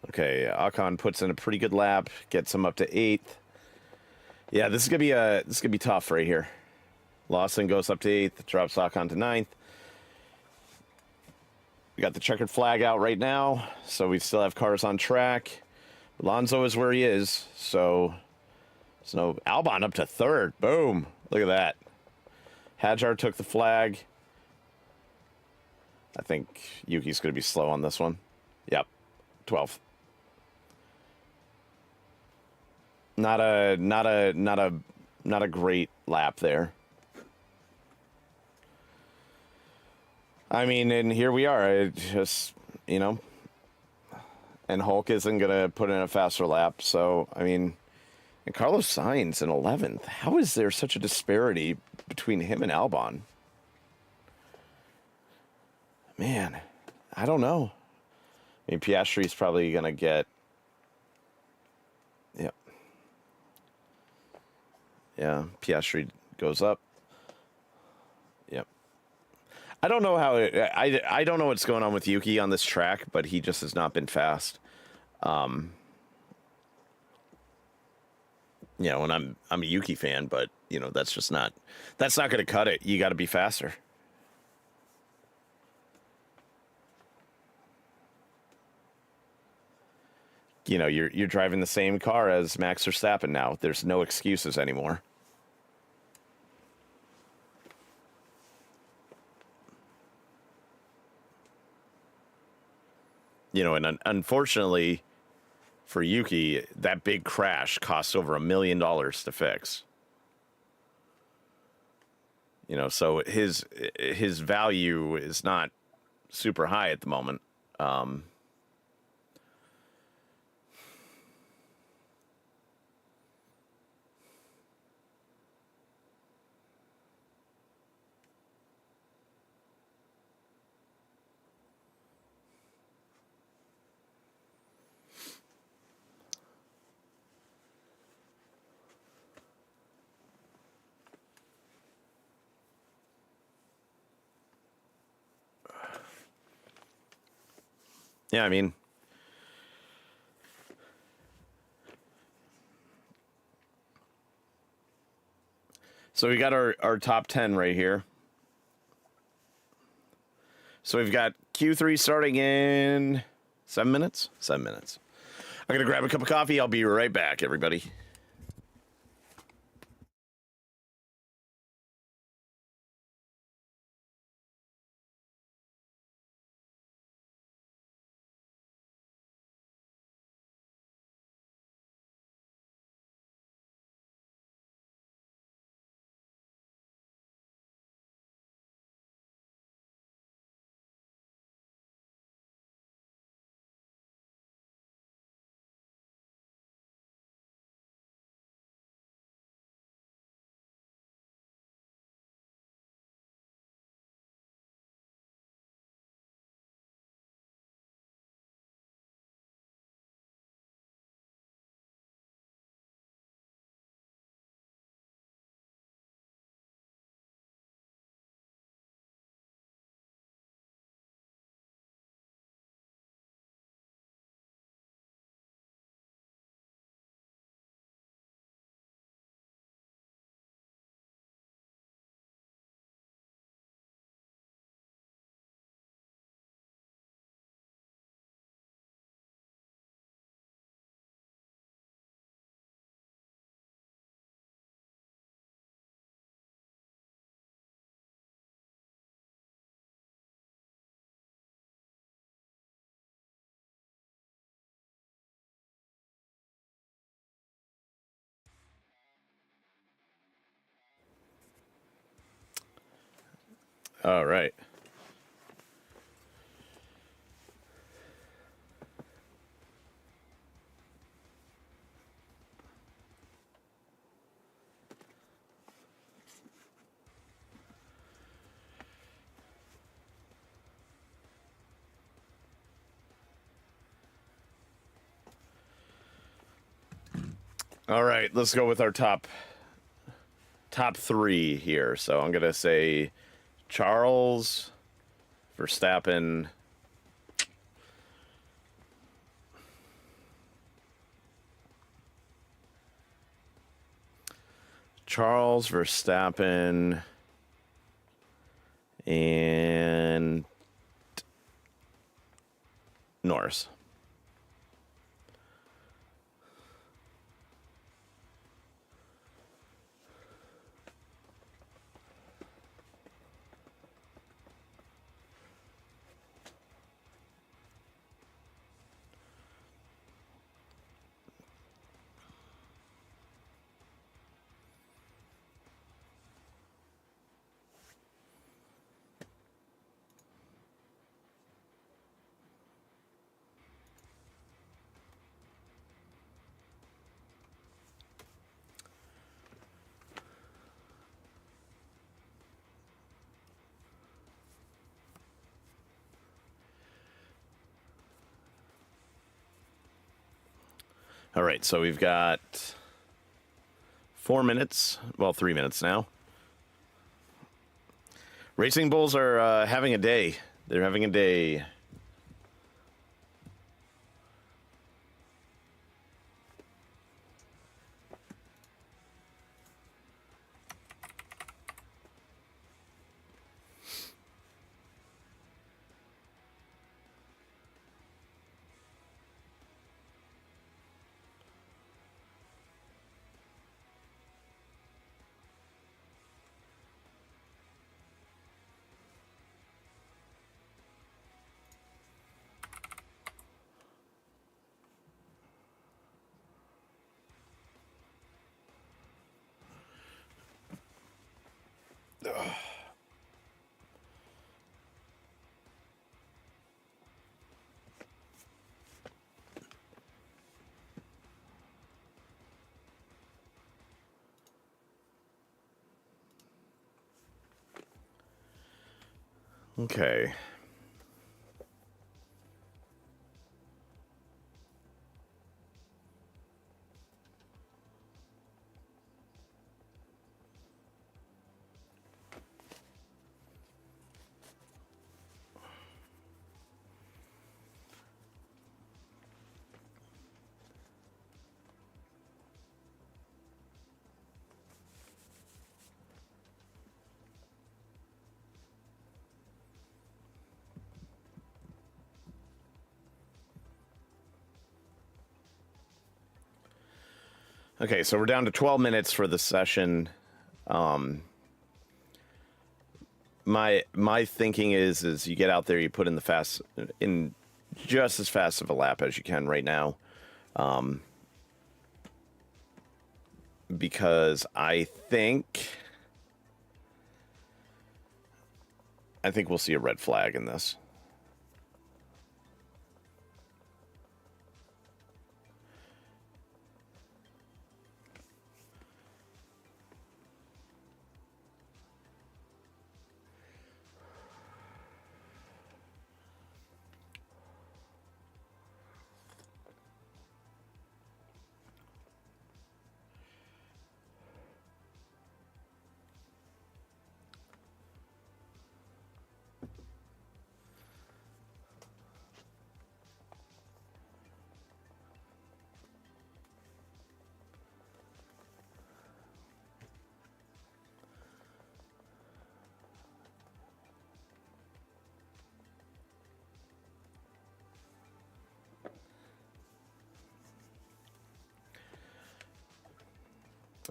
Okay, Akon puts in a pretty good lap, gets him up to 8th. Yeah, this is gonna be tough right here. Lawson goes up to 8th, drops Akon to 9th. We got the checkered flag out right now, so we still have cars on track. Alonso is where he is, so Albon up to 3rd. Boom! Look at that. Hadjar took the flag. I think Yuki's gonna be slow on this one. Yep, 12th. Not a great lap there. I mean, and here we are. It just, and Hulk isn't gonna put in a faster lap. So I mean, and Carlos Sainz in 11th. How is there such a disparity between him and Albon? Man, I don't know. I mean, Piastri's probably gonna get. Yep. Yeah, Piastri goes up. Yep. I don't know how I don't know what's going on with Yuki on this track, but he just has not been fast. And I'm a Yuki fan, but that's not going to cut it. You got to be faster. You're driving the same car as Max Verstappen now. There's no excuses anymore. And unfortunately for Yuki, that big crash cost over $1 million to fix. So his value is not super high at the moment. Yeah, I mean, so we got our top 10 right here. So we've got Q3 starting in 7 minutes. 7 minutes. I'm going to grab a cup of coffee. I'll be right back, everybody. All right. All right, let's go with our top three here. So I'm gonna say Charles, Verstappen, and Norris. All right, so we've got 4 minutes. Well, 3 minutes now. Racing Bulls are having a day. They're having a day. Okay. Okay, so we're down to 12 minutes for the session. My thinking is you get out there, you put in just as fast of a lap as you can right now, because I think we'll see a red flag in this.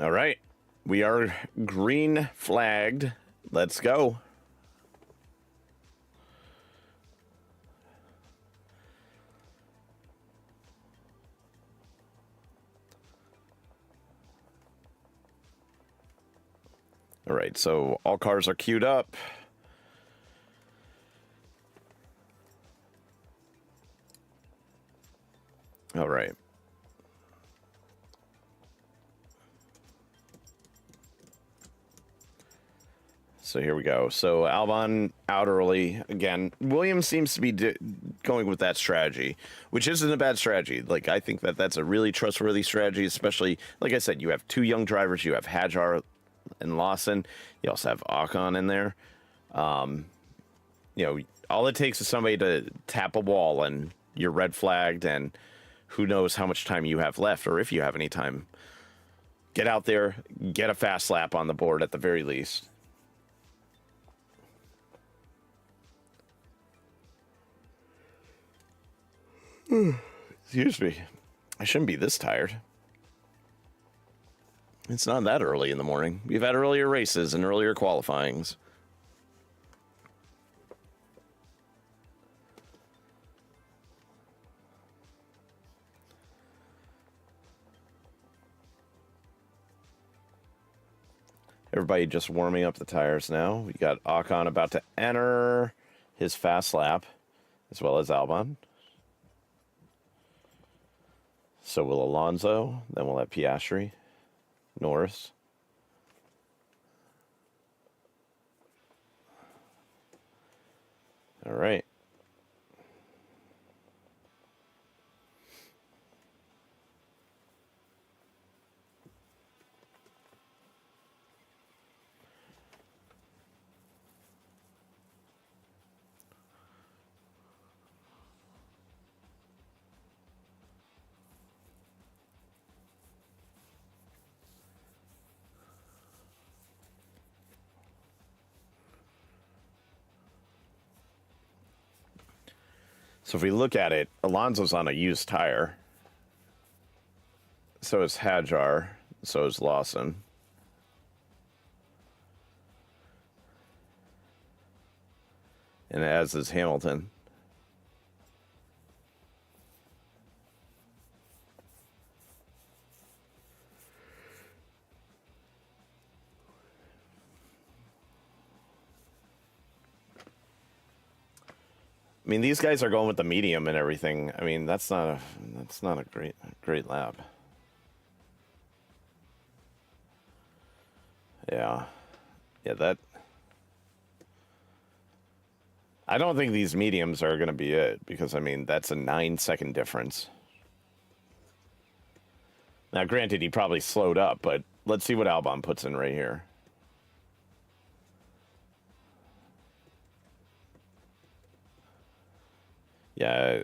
All right. We are green flagged. Let's go. All right, so all cars are queued up. All right. So here we go. So Albon out early again. Williams seems to be going with that strategy, which isn't a bad strategy. Like, I think that that's a really trustworthy strategy, especially, like I said, you have two young drivers. You have Hadjar and Lawson. You also have Ocon in there. You know, all it takes is somebody to tap a wall and you're red flagged, and who knows how much time you have left, or if you have any time. Get out there, get a fast lap on the board at the very least. Excuse me. I shouldn't be this tired. It's not that early in the morning. We've had earlier races and earlier qualifyings. Everybody just warming up the tires now. We got Ocon about to enter his fast lap, as well as Albon. So will Alonso. Then we'll have Piastri, Norris. All right. So if we look at it, Alonso's on a used tire. So is Hadjar. So is Lawson. And as is Hamilton. I mean, these guys are going with the medium and everything. I mean, that's not a great lap. Yeah. Yeah, that I don't think these mediums are going to be it, because I mean, that's a 9-second difference. Now, granted, he probably slowed up, but let's see what Albon puts in right here. Yeah,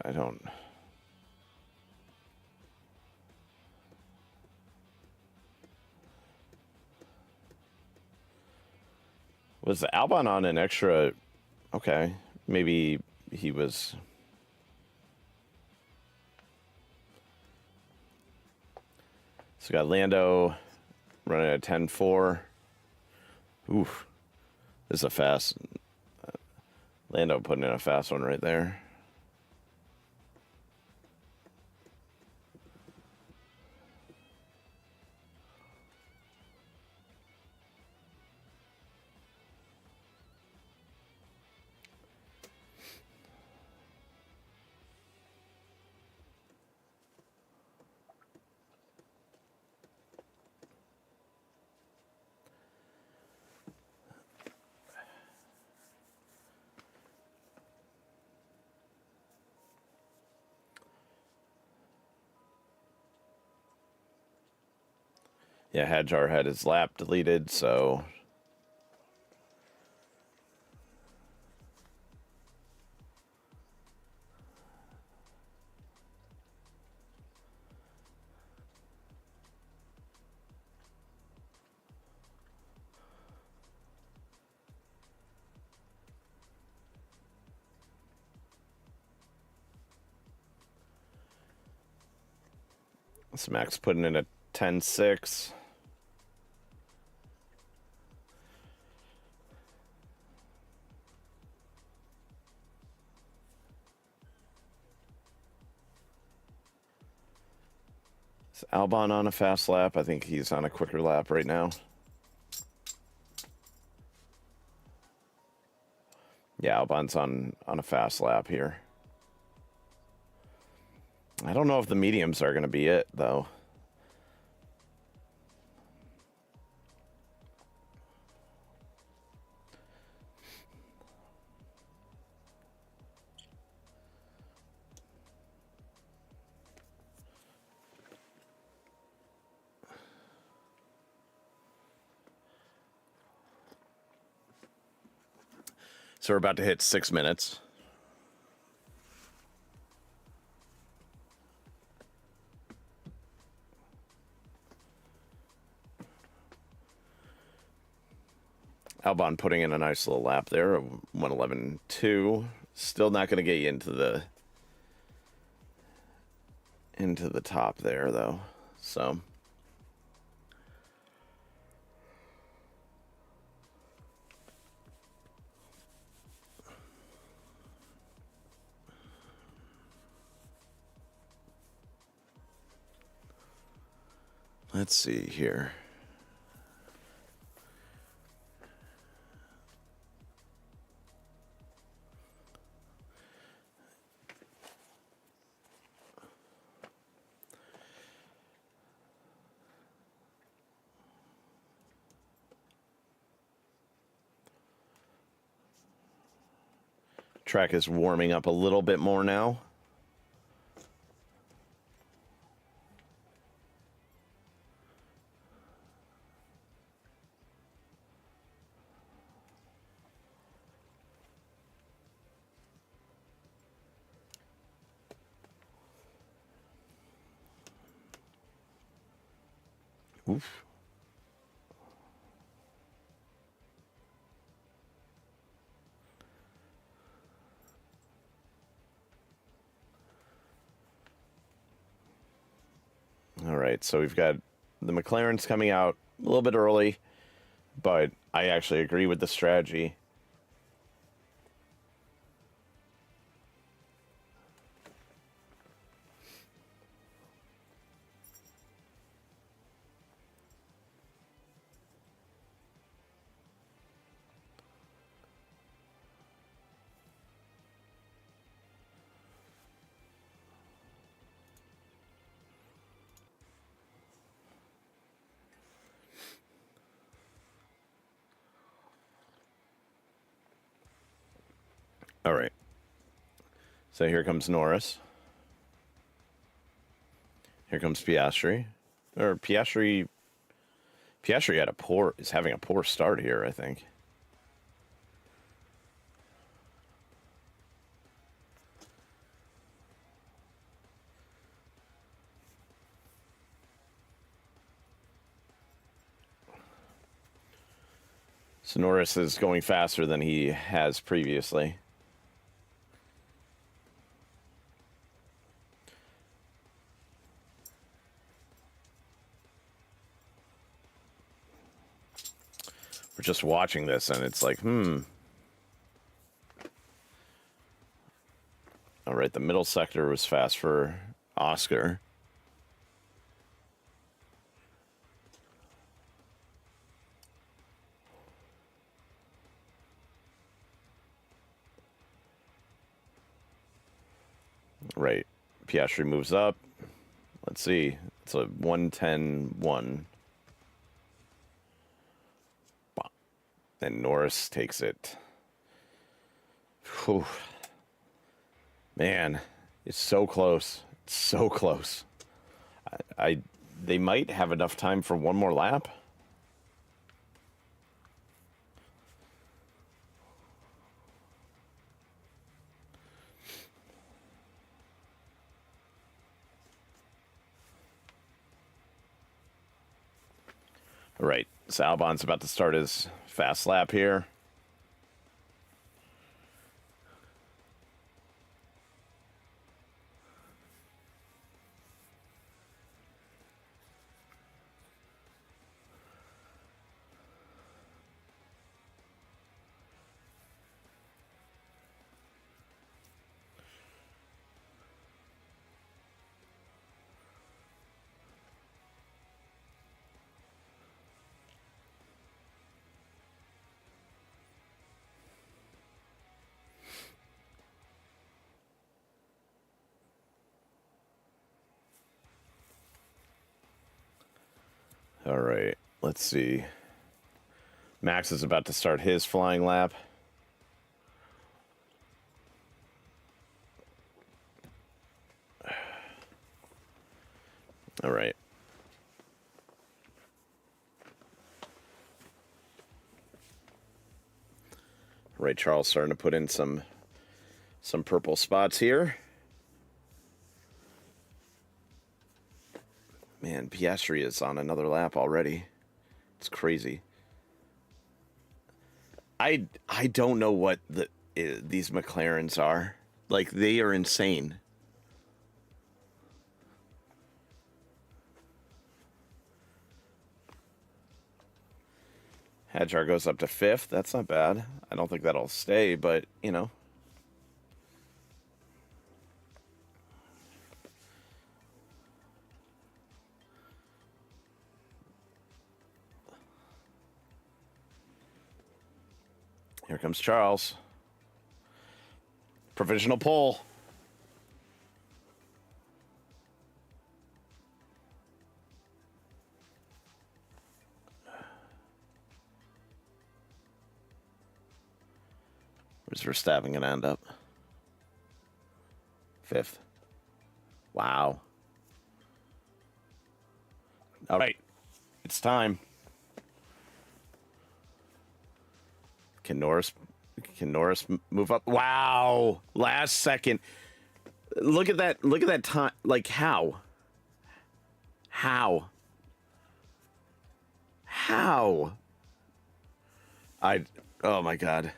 I don't. Was Albon on an extra? Okay, maybe he was. So we got Lando running at 10.4. Oof, this is a fast. Lando putting in a fast one right there. Yeah, Hadjar had his lap deleted, so. Max putting in a 10.6. Is Albon on a fast lap? I think he's on a quicker lap right now. Yeah, Albon's on a fast lap here. I don't know if the mediums are going to be it, though. So we're about to hit 6 minutes. Albon putting in a nice little lap there of 1:11.2. Still not going to get you into the top there, though. So let's see here. Track is warming up a little bit more now. Oof. All right, so we've got the McLarens coming out a little bit early, but I actually agree with the strategy. All right. So here comes Norris. Here comes Piastri. Or Piastri is having a poor start here, I think. So Norris is going faster than he has previously. We're just watching this, and it's like, All right, the middle sector was fast for Oscar. Right. Piastri moves up. Let's see. It's a 1:10.1. And Norris takes it. Whew. Man, it's so close. It's so close. They might have enough time for one more lap. All right, so Albon's about to start his fast lap here. All right, let's see. Max is about to start his flying lap. All right. Right, Charles starting to put in some purple spots here. Man, Piastri is on another lap already. It's crazy. I don't know what these McLarens are. Like, they are insane. Hadjar goes up to 5th. That's not bad. I don't think that'll stay, but, you know. Here comes Charles. Provisional pole. Where's Verstappen going to end up? 5th. Wow. All right. It's time. Can Norris move up? Wow. Last second. Look at that. Look at that time. Like, how? How? How? Oh my God.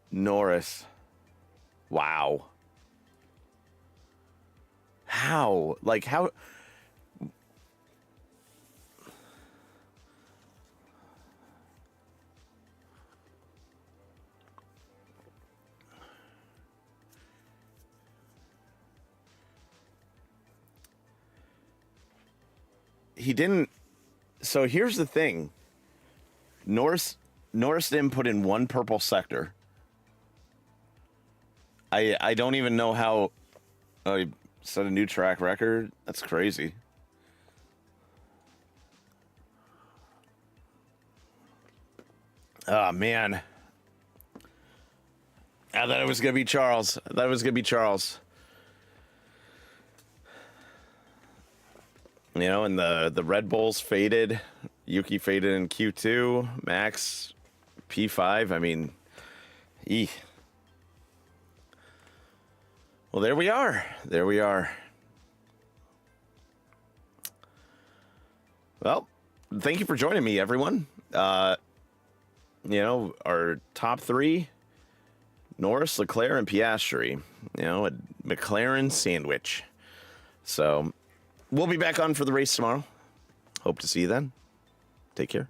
Norris. Wow. How? Like, how? He didn't. So here's the thing. Norris didn't put in one purple sector. I don't even know how. Oh, he set a new track record. That's crazy. Oh man. I thought it was gonna be Charles. You know, and the Red Bulls faded. Yuki faded in Q2. Max P5. I mean, Well, there we are. Well, thank you for joining me, everyone. You know, our top 3, Norris, Leclerc, and Piastri. You know, a McLaren sandwich. So we'll be back on for the race tomorrow. Hope to see you then. Take care.